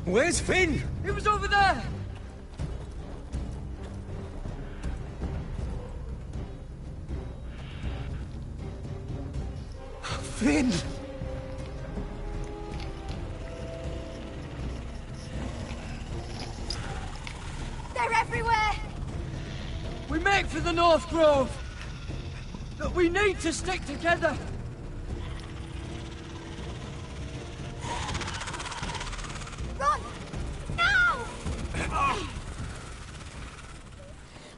Where's Finn? He was over there! Finn! They're everywhere! We make for the North Grove! But we need to stick together! Run! Now!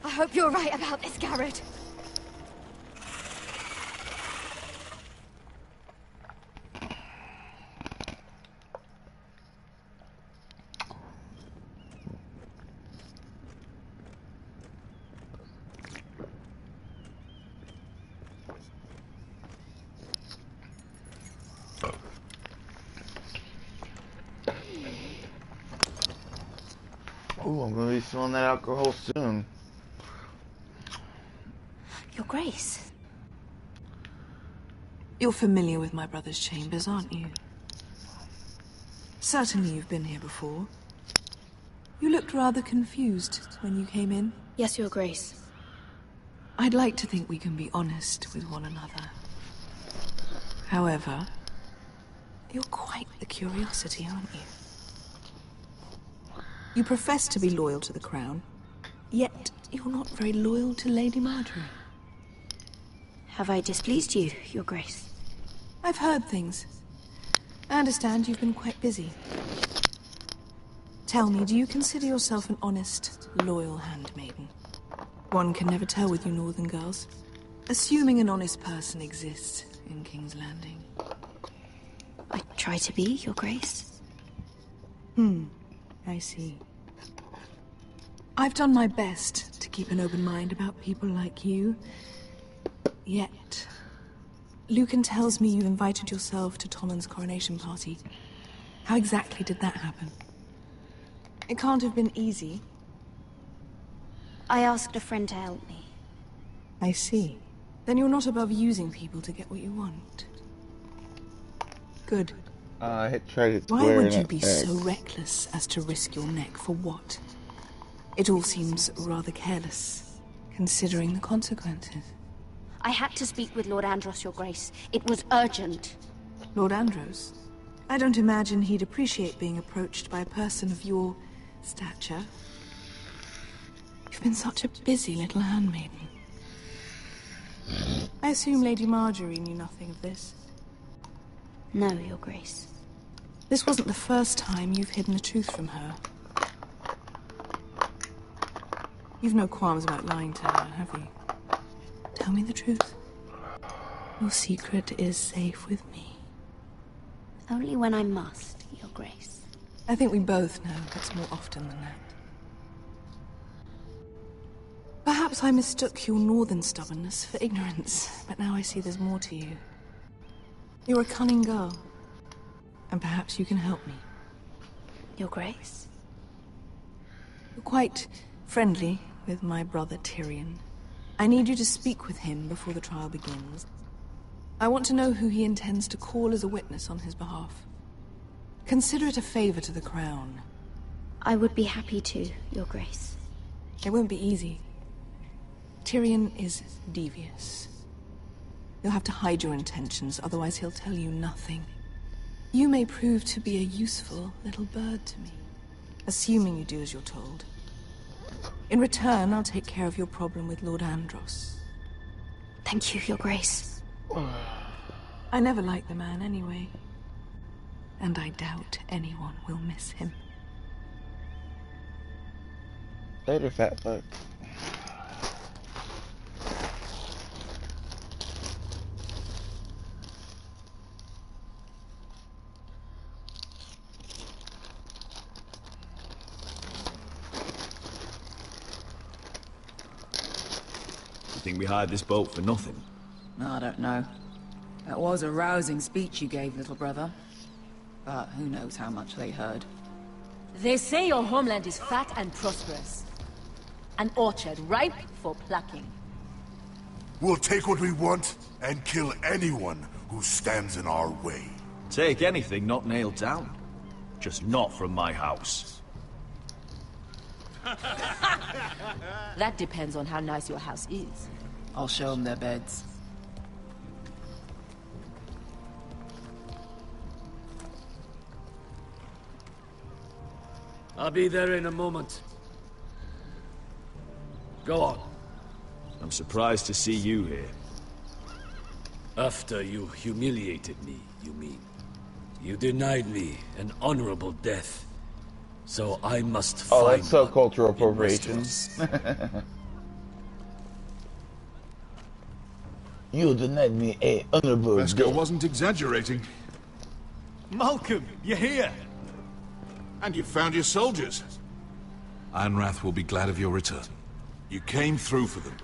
I hope you're right about this, Garrett. Ooh, I'm gonna be feeling that alcohol soon. Your Grace. You're familiar with my brother's chambers, aren't you? Certainly you've been here before. You looked rather confused when you came in. Yes, Your Grace. I'd like to think we can be honest with one another. However, you're quite the curiosity, aren't you? You profess to be loyal to the crown, yet you're not very loyal to Lady Marjorie. Have I displeased you, Your Grace? I've heard things. I understand you've been quite busy. Tell me, do you consider yourself an honest, loyal handmaiden? One can never tell with you northern girls. Assuming an honest person exists in King's Landing. I try to be, Your Grace. I see. I've done my best to keep an open mind about people like you. Yet, Lucan tells me you've invited yourself to Tommen's coronation party. How exactly did that happen? It can't have been easy. I asked a friend to help me. I see. Then you're not above using people to get what you want. Good. I tried to Why square would an you be X. so reckless as to risk your neck for what? It all seems rather careless, considering the consequences. I had to speak with Lord Andros, Your Grace. It was urgent. Lord Andros? I don't imagine he'd appreciate being approached by a person of your stature. You've been such a busy little handmaiden. I assume Lady Marjorie knew nothing of this. No, Your Grace. This wasn't the first time you've hidden the truth from her. You've no qualms about lying to her, have you? Tell me the truth. Your secret is safe with me. Only when I must, Your Grace. I think we both know it's more often than that. Perhaps I mistook your northern stubbornness for ignorance, but now I see there's more to you. You're a cunning girl, and perhaps you can help me. Your Grace? You're quite friendly with my brother Tyrion. I need you to speak with him before the trial begins. I want to know who he intends to call as a witness on his behalf. Consider it a favor to the crown. I would be happy to, Your Grace. It won't be easy. Tyrion is devious. You'll have to hide your intentions, otherwise he'll tell you nothing. You may prove to be a useful little bird to me, assuming you do as you're told. In return, I'll take care of your problem with Lord Andros. Thank you, Your Grace. I never liked the man anyway. And I doubt anyone will miss him. Later, fat fuck. think we hired this boat for nothing? I don't know. That was a rousing speech you gave, little brother. But who knows how much they heard. They say your homeland is fat and prosperous. An orchard ripe for plucking. We'll take what we want and kill anyone who stands in our way. Take anything not nailed down. Just not from my house. That depends on how nice your house is. I'll show them their beds. I'll be there in a moment. Go on. I'm surprised to see you here. After you humiliated me, you mean? You denied me an honorable death. So I must find Oh, that's so one cultural in appropriation. Westeros. You denied me a honorable Vesco death. wasn't exaggerating. Malcolm, you're here! And you found your soldiers. Ironrath will be glad of your return. You came through for them.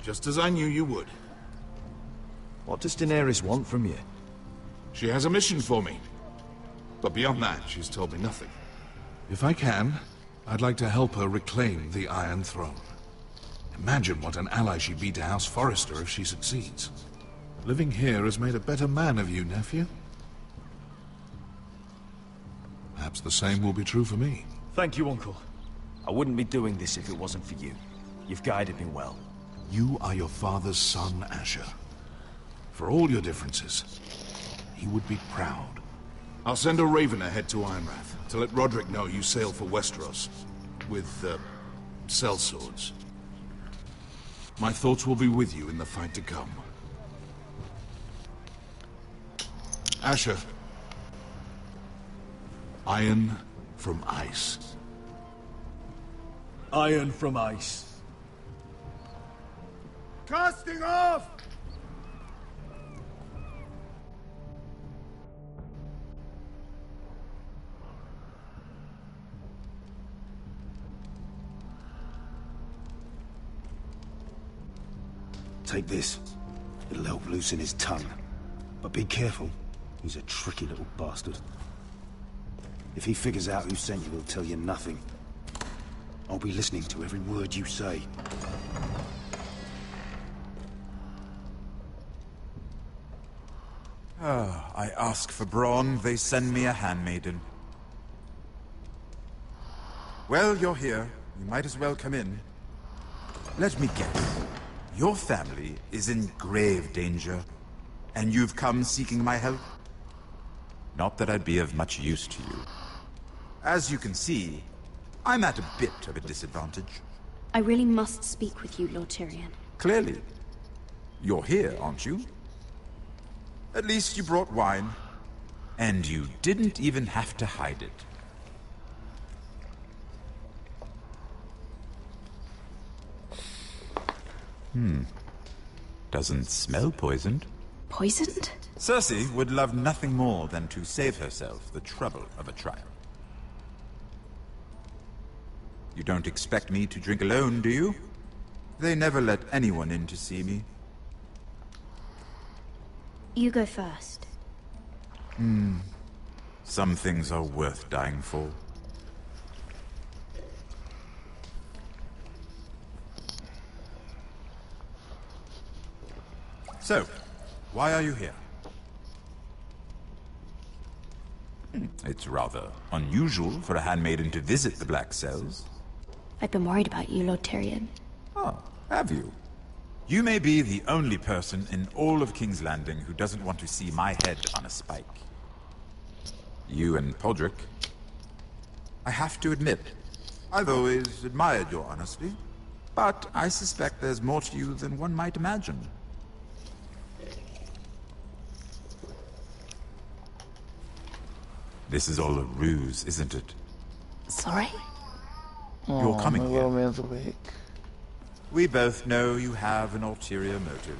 Just as I knew you would. What does Daenerys want from you? She has a mission for me. But beyond that, she's told me nothing. If I can, I'd like to help her reclaim the Iron Throne. Imagine what an ally she'd be to House Forrester if she succeeds. Living here has made a better man of you, nephew. Perhaps the same will be true for me. Thank you, Uncle. I wouldn't be doing this if it wasn't for you. You've guided me well. You are your father's son, Asher. For all your differences, he would be proud. I'll send a raven ahead to Ironrath to let Roderick know you sail for Westeros with, sellswords. My thoughts will be with you in the fight to come. Asher. Iron from ice. Iron from ice. Casting off! Take this. It'll help loosen his tongue. But be careful. He's a tricky little bastard. If he figures out who sent you, he'll tell you nothing. I'll be listening to every word you say. Ah, I ask for brawn, they send me a handmaiden. Well, you're here. You might as well come in. Let me guess. Your family is in grave danger, and you've come seeking my help? Not that I'd be of much use to you. As you can see, I'm at a bit of a disadvantage. I really must speak with you, Lord Tyrion. Clearly. You're here, aren't you? At least you brought wine. And you didn't even have to hide it. Doesn't smell poisoned. Poisoned? Cersei would love nothing more than to save herself the trouble of a trial. You don't expect me to drink alone, do you? They never let anyone in to see me. You go first. Some things are worth dying for. So, why are you here? It's rather unusual for a handmaiden to visit the Black Cells. I've been worried about you, Lord Tyrion. Oh, have you? You may be the only person in all of King's Landing who doesn't want to see my head on a spike. You and Podrick. I have to admit, I've always admired your honesty, but I suspect there's more to you than one might imagine. This is all a ruse, isn't it? Sorry? You're coming my here. little man's awake. We both know you have an ulterior motive.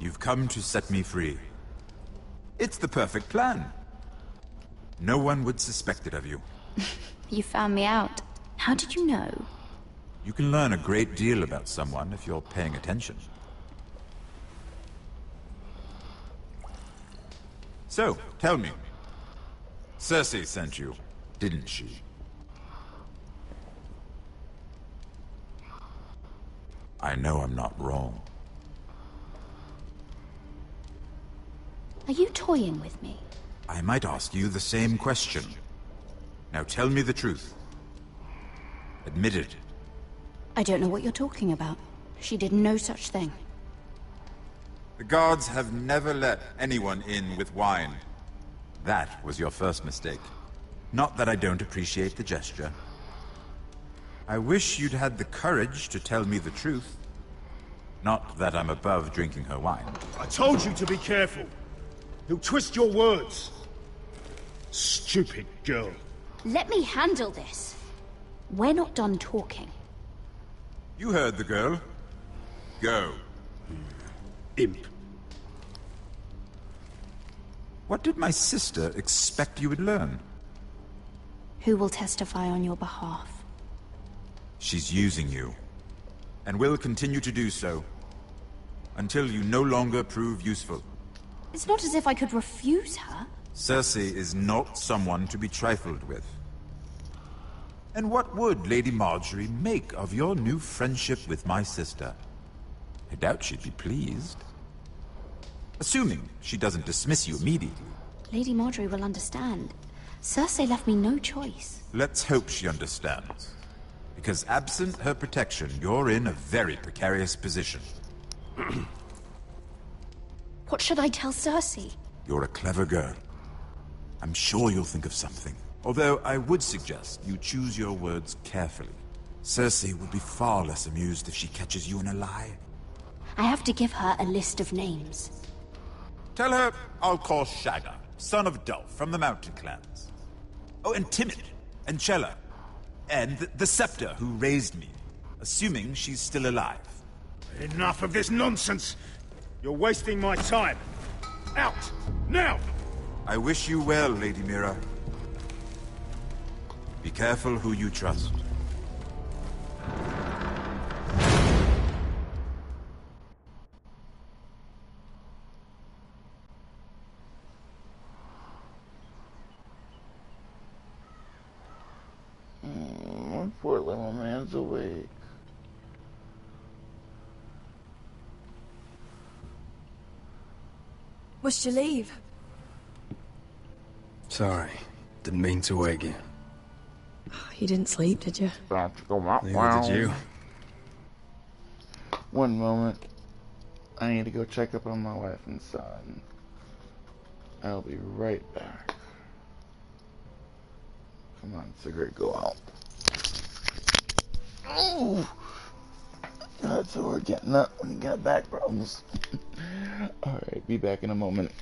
You've come to set me free. It's the perfect plan. No one would suspect it of you. You found me out. How did you know? You can learn a great deal about someone if you're paying attention. So, tell me. Cersei sent you, didn't she? I know I'm not wrong. Are you toying with me? I might ask you the same question. Now tell me the truth. Admit it. I don't know what you're talking about. She did no such thing. The guards have never let anyone in with wine. That was your first mistake. Not that I don't appreciate the gesture. I wish you'd had the courage to tell me the truth. Not that I'm above drinking her wine. I told you to be careful. He'll twist your words. Stupid girl. Let me handle this. We're not done talking. You heard the girl. Go. Imp. What did my sister expect you would learn? Who will testify on your behalf? She's using you, and will continue to do so, until you no longer prove useful. It's not as if I could refuse her. Cersei is not someone to be trifled with. And what would Lady Marjorie make of your new friendship with my sister? I doubt she'd be pleased. Assuming she doesn't dismiss you immediately. Lady Marjorie will understand. Cersei left me no choice. Let's hope she understands. Because absent her protection, you're in a very precarious position. What should I tell Cersei? You're a clever girl. I'm sure you'll think of something. Although I would suggest you choose your words carefully. Cersei will be far less amused if she catches you in a lie. I have to give her a list of names. Tell her I'll call Shagga, son of Dolph, from the Mountain Clans. Oh, and Timid, and Chella, and the Scepter who raised me, assuming she's still alive. Enough of this nonsense! You're wasting my time! Out! Now! I wish you well, Lady Mira. Be careful who you trust. My poor little man's awake. Must you leave? Sorry. Didn't mean to wake you. You didn't sleep, did you? Neither did you. One moment. I need to go check up on my wife and son. I'll be right back. Come on, cigarette, go out. Oh! That's how we're getting up when you got back problems. Alright, be back in a moment.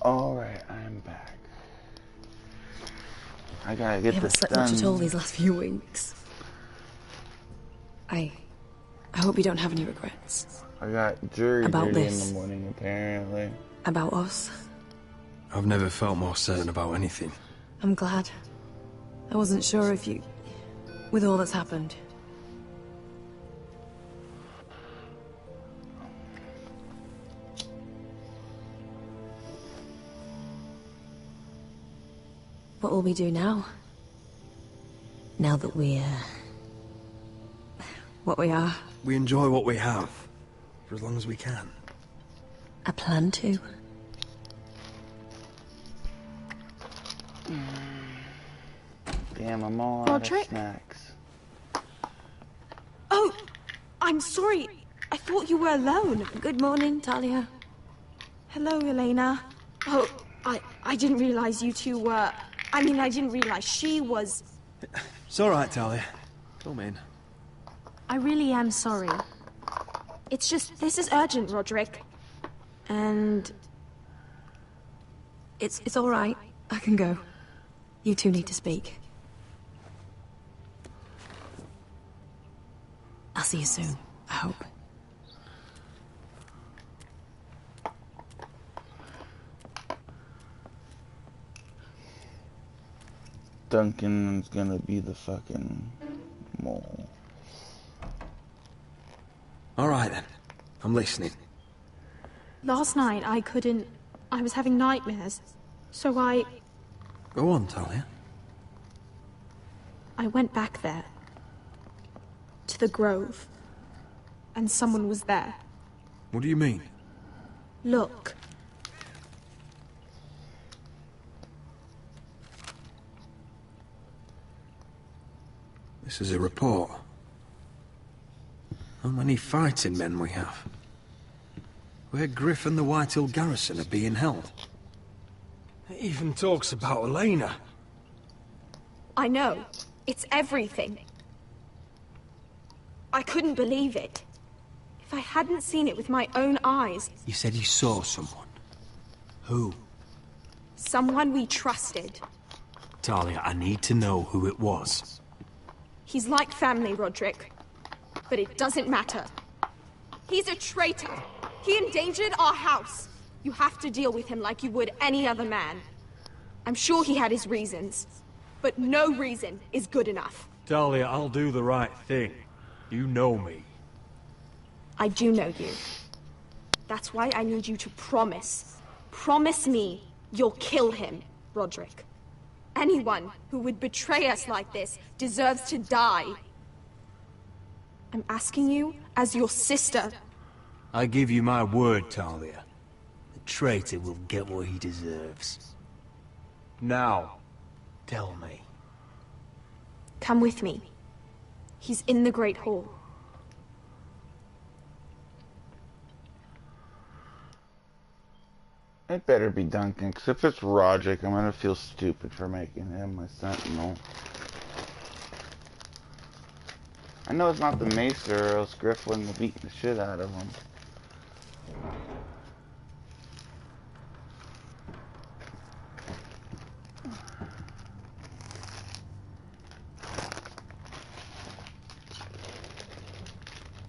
Alright, I'm back. I gotta get I haven't this slept done. much at all these last few weeks. I hope you don't have any regrets. I got jury About duty this. in the morning, apparently. About us. I've never felt more certain about anything. I'm glad. I wasn't sure if you... with all that's happened. What will we do now? Now that we're... what we are. We enjoy what we have, for as long as we can. I plan to. Damn, I'm all out of Roderick? snacks. Oh! I'm sorry. I thought you were alone. Good morning, Talia. Hello, Elena. Oh, I didn't realize you two were... I mean, I didn't realize she was... It's alright, Talia. Come in. I really am sorry. It's just, this is urgent, Roderick. And... It's all right. I can go. You two need to speak. I'll see you soon, I hope. Duncan's gonna be the fucking mole. Alright then. I'm listening. last night I couldn't... I was having nightmares. So I Go on, Talia. went back there. To the grove. And someone was there. What do you mean? Look. This is a report. How many fighting men we have? Where Griff and the Whitehill garrison are being held. It even talks about Elena. I know. It's everything. I couldn't believe it. If I hadn't seen it with my own eyes, You said you saw someone. Who? someone we trusted. Talia, I need to know who it was. He's like family, Roderick. But it doesn't matter. He's a traitor. He endangered our house. You have to deal with him like you would any other man. I'm sure he had his reasons. But no reason is good enough. Talia, I'll do the right thing. You know me. I do know you. That's why I need you to promise. Promise me you'll kill him, Roderick. Anyone who would betray us like this deserves to die. I'm asking you as your sister. I give you my word, Talia. The traitor will get what he deserves. Now, tell me. Come with me. He's in the Great Hall. It better be Duncan, because if it's Roderick, I'm gonna feel stupid for making him my sentinel. I know it's not the Maester, or else Griff wouldn't have beaten the shit out of him.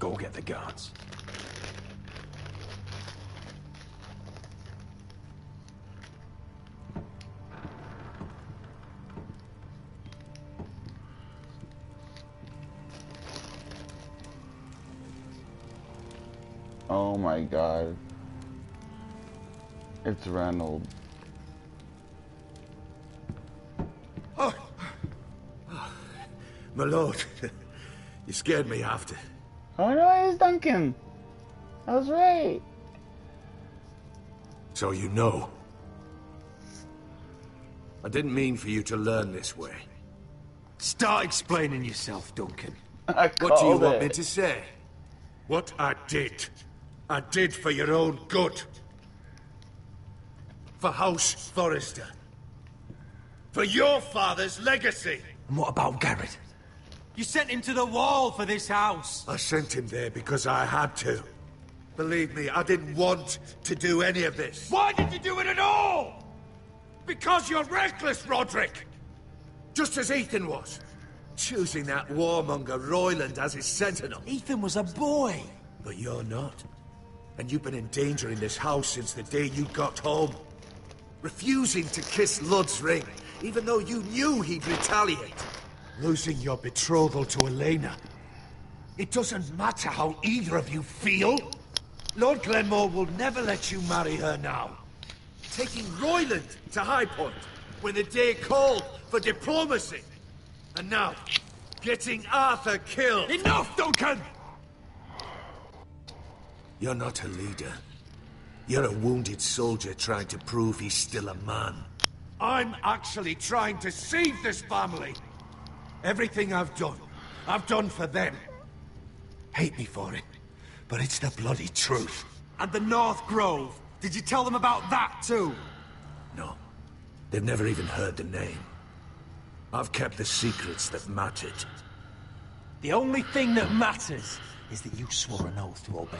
Go get the guards. Oh my god. It's Reynolds. My lord, you scared me after. Oh no, it's Duncan. I was right. So you know. I didn't mean for you to learn this way. Start explaining yourself, Duncan. What do you want me to say? What I did for your own good. For House Forrester. For your father's legacy. And what about Garrett? You sent him to the wall for this house. I sent him there because I had to. Believe me, I didn't want to do any of this. Why did you do it at all? Because you're reckless, Roderick! Just as Ethan was. Choosing that warmonger Royland as his sentinel. Ethan was a boy. But you're not. And you've been in danger in this house since the day you got home. Refusing to kiss Lud's ring, even though you knew he'd retaliate. Losing your betrothal to Elena. It doesn't matter how either of you feel. Lord Glenmore will never let you marry her now. Taking Royland to High Point when the day called for diplomacy. And now, getting Arthur killed. Enough, Duncan! You're not a leader. You're a wounded soldier trying to prove he's still a man. I'm actually trying to save this family. Everything I've done for them. Hate me for it, but it's the bloody truth. And the North Grove. Did you tell them about that too? No. They've never even heard the name. I've kept the secrets that mattered. The only thing that matters is that you swore an oath to obey.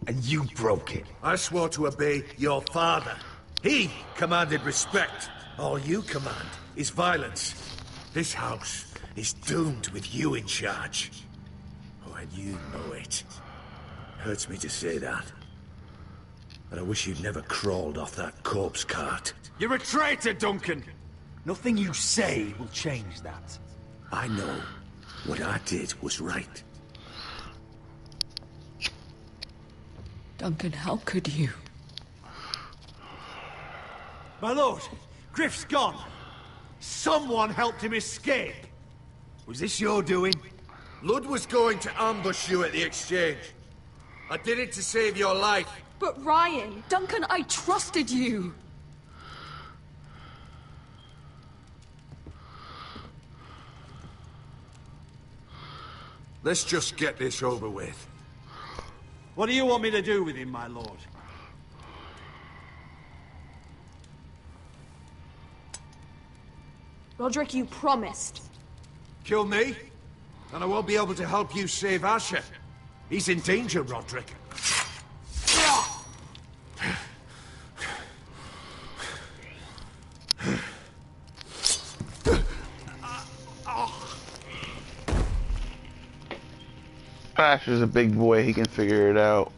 And you broke it. I swore to obey your father. He commanded respect. All you command is violence. This house is doomed with you in charge. Oh, and you know it. Hurts me to say that. But I wish you'd never crawled off that corpse cart. You're a traitor, Duncan! Nothing you say will change that. I know what I did was right. Duncan, how could you? My lord, Griff's gone. Someone helped him escape. Was this your doing? Lud was going to ambush you at the exchange. I did it to save your life. But Ryan... Duncan, I trusted you! Let's just get this over with. What do you want me to do with him, my lord? Roderick, you promised. Kill me, and I won't be able to help you save Asher. He's in danger, Roderick. Asher's a big boy, he can figure it out.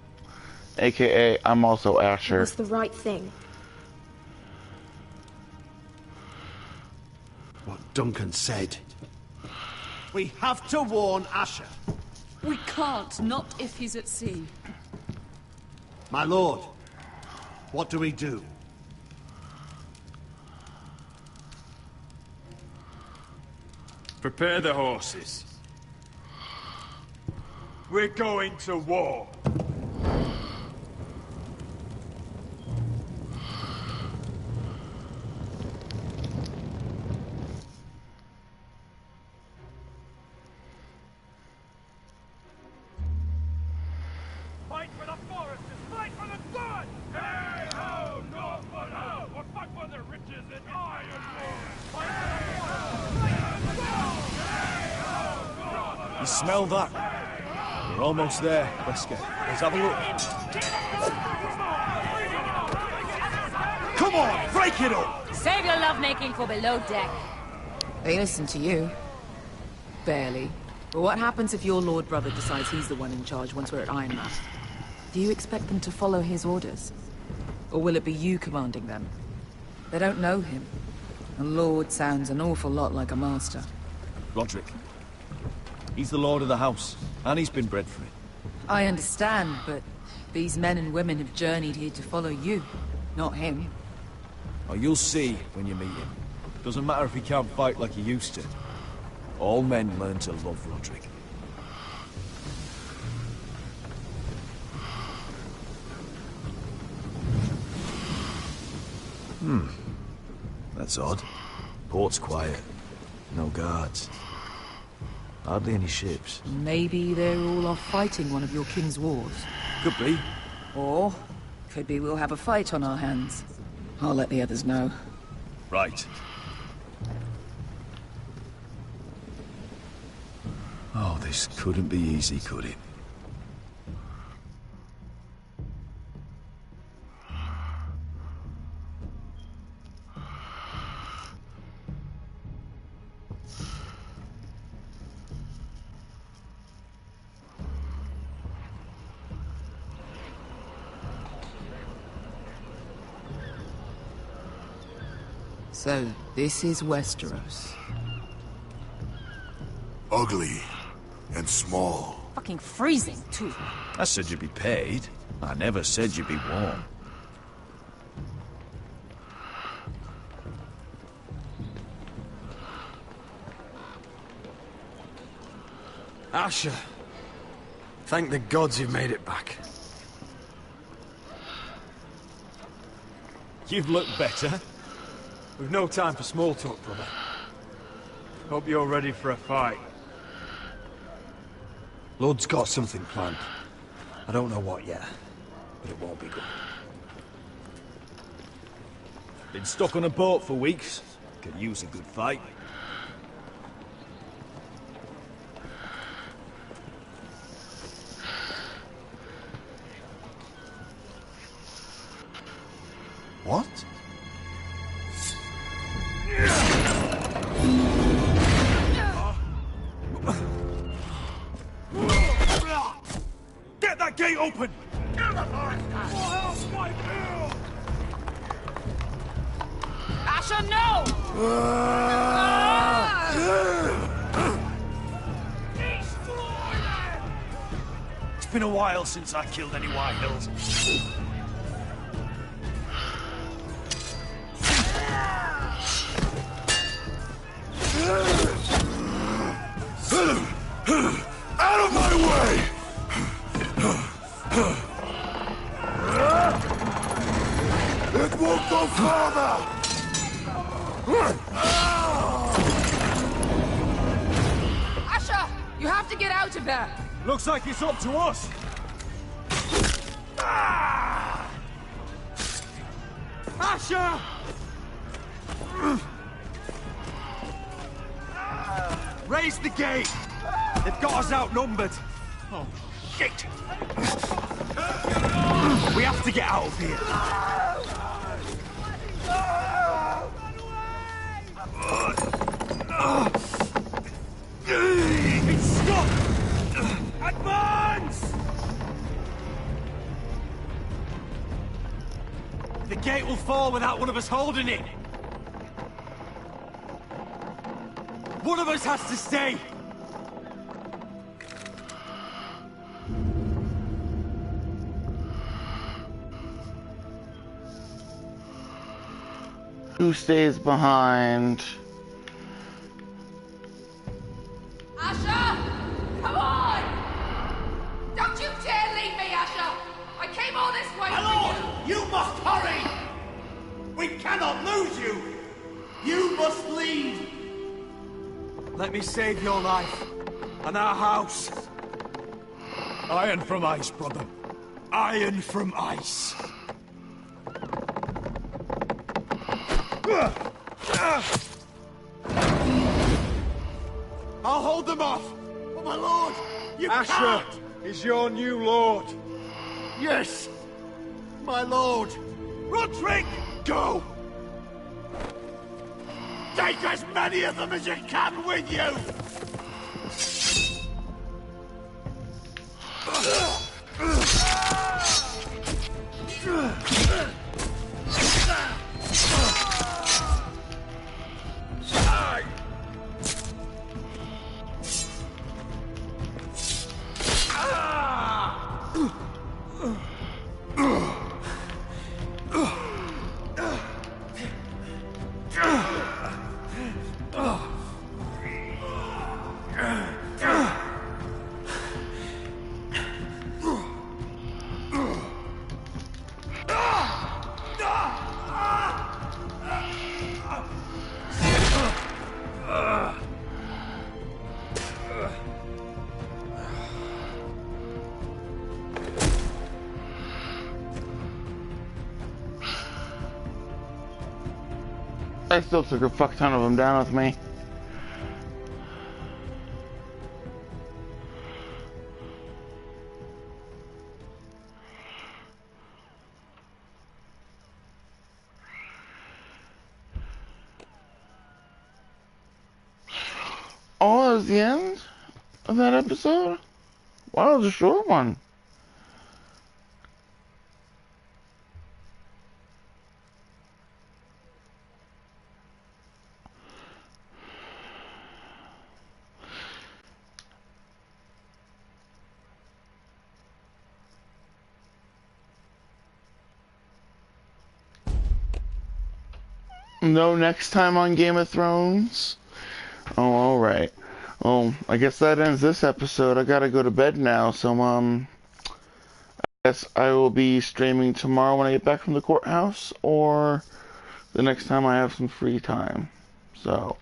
AKA, I'm also Asher. It was the right thing. What Duncan said. We have to warn Asher. We can't, not if he's at sea. My lord, what do we do? Prepare the horses. We're going to war. Fight for the forests! Fight for the sun! Hey ho, Northwood ho! Or fight for the riches in Ironwood! Fight for the sun! You smell that? We're almost there, Wesker. Let's have a look. Come on, break it up! Save your lovemaking for below deck. They listen to you. Barely. But what happens if your lord brother decides he's the one in charge once we're at Ironmouth? Do you expect them to follow his orders? Or will it be you commanding them? They don't know him. A lord sounds an awful lot like a master. Roderick. He's the lord of the house, and he's been bred for it. I understand, but these men and women have journeyed here to follow you, not him. Oh, you'll see when you meet him. Doesn't matter if he can't fight like he used to. All men learn to love Roderick. That's odd. Port's quiet. No guards. Hardly any ships. Maybe they're all off fighting one of your king's wars. Could be. Or, could be we'll have a fight on our hands. I'll let the others know. Right. Oh, this couldn't be easy, could it? So, this is Westeros. Ugly and small. Fucking freezing, too. I said you'd be paid. I never said you'd be warm. Asher, thank the gods you've made it back. You've looked better. We've no time for small talk, brother. Hope you're ready for a fight. Lord's got something planned. I don't know what yet, but it won't be good. Been stuck on a boat for weeks. Could use a good fight. What? Get that gate open! Asher, no! It's been a while since I killed any White Hills. Out of my way! It won't go farther! Asher, you have to get out of there! Looks like it's up to us. Asher! Raise the gate! They've got us outnumbered. Oh, shit! We have to get out of here. It's stuck! Advance! The gate will fall without one of us holding it. One of us has to stay. Who stays behind? Asher! Come on! Don't you dare leave me, Asher! I came all this way My lord, you must hurry! We cannot lose you! You must lead! Let me save your life and our house. Iron from ice, brother. Iron from ice. I'll hold them off! But my lord, you Asher can't! is your new lord. Yes! My lord! Roderick! Go! Take as many of them as you can with you! I still took a fuck ton of them down with me. Oh, that was the end of that episode? Wow, it was a short one. No next time on Game of Thrones? Oh, alright. I guess that ends this episode. I gotta go to bed now, so, I guess I will be streaming tomorrow when I get back from the courthouse, or the next time I have some free time. So,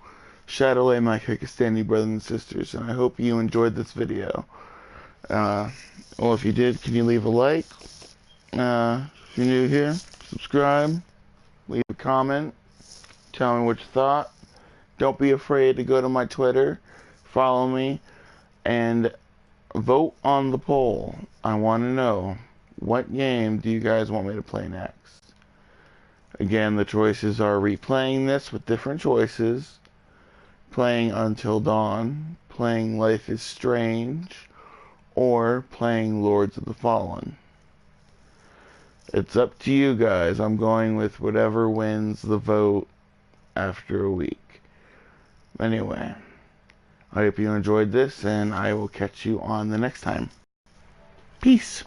shout away my Kyrgyzstani brothers and sisters, and I hope you enjoyed this video. Well, if you did, can you leave a like? If you're new here, subscribe, leave a comment, tell me what you thought. Don't be afraid to go to my Twitter, follow me, and vote on the poll. I want to know, what game do you guys want me to play next? Again, the choices are replaying this with different choices, playing Until Dawn, playing Life is Strange, or playing Lords of the Fallen. It's up to you guys. I'm going with whatever wins the vote after a week. Anyway, I hope you enjoyed this, and I will catch you on the next time. Peace.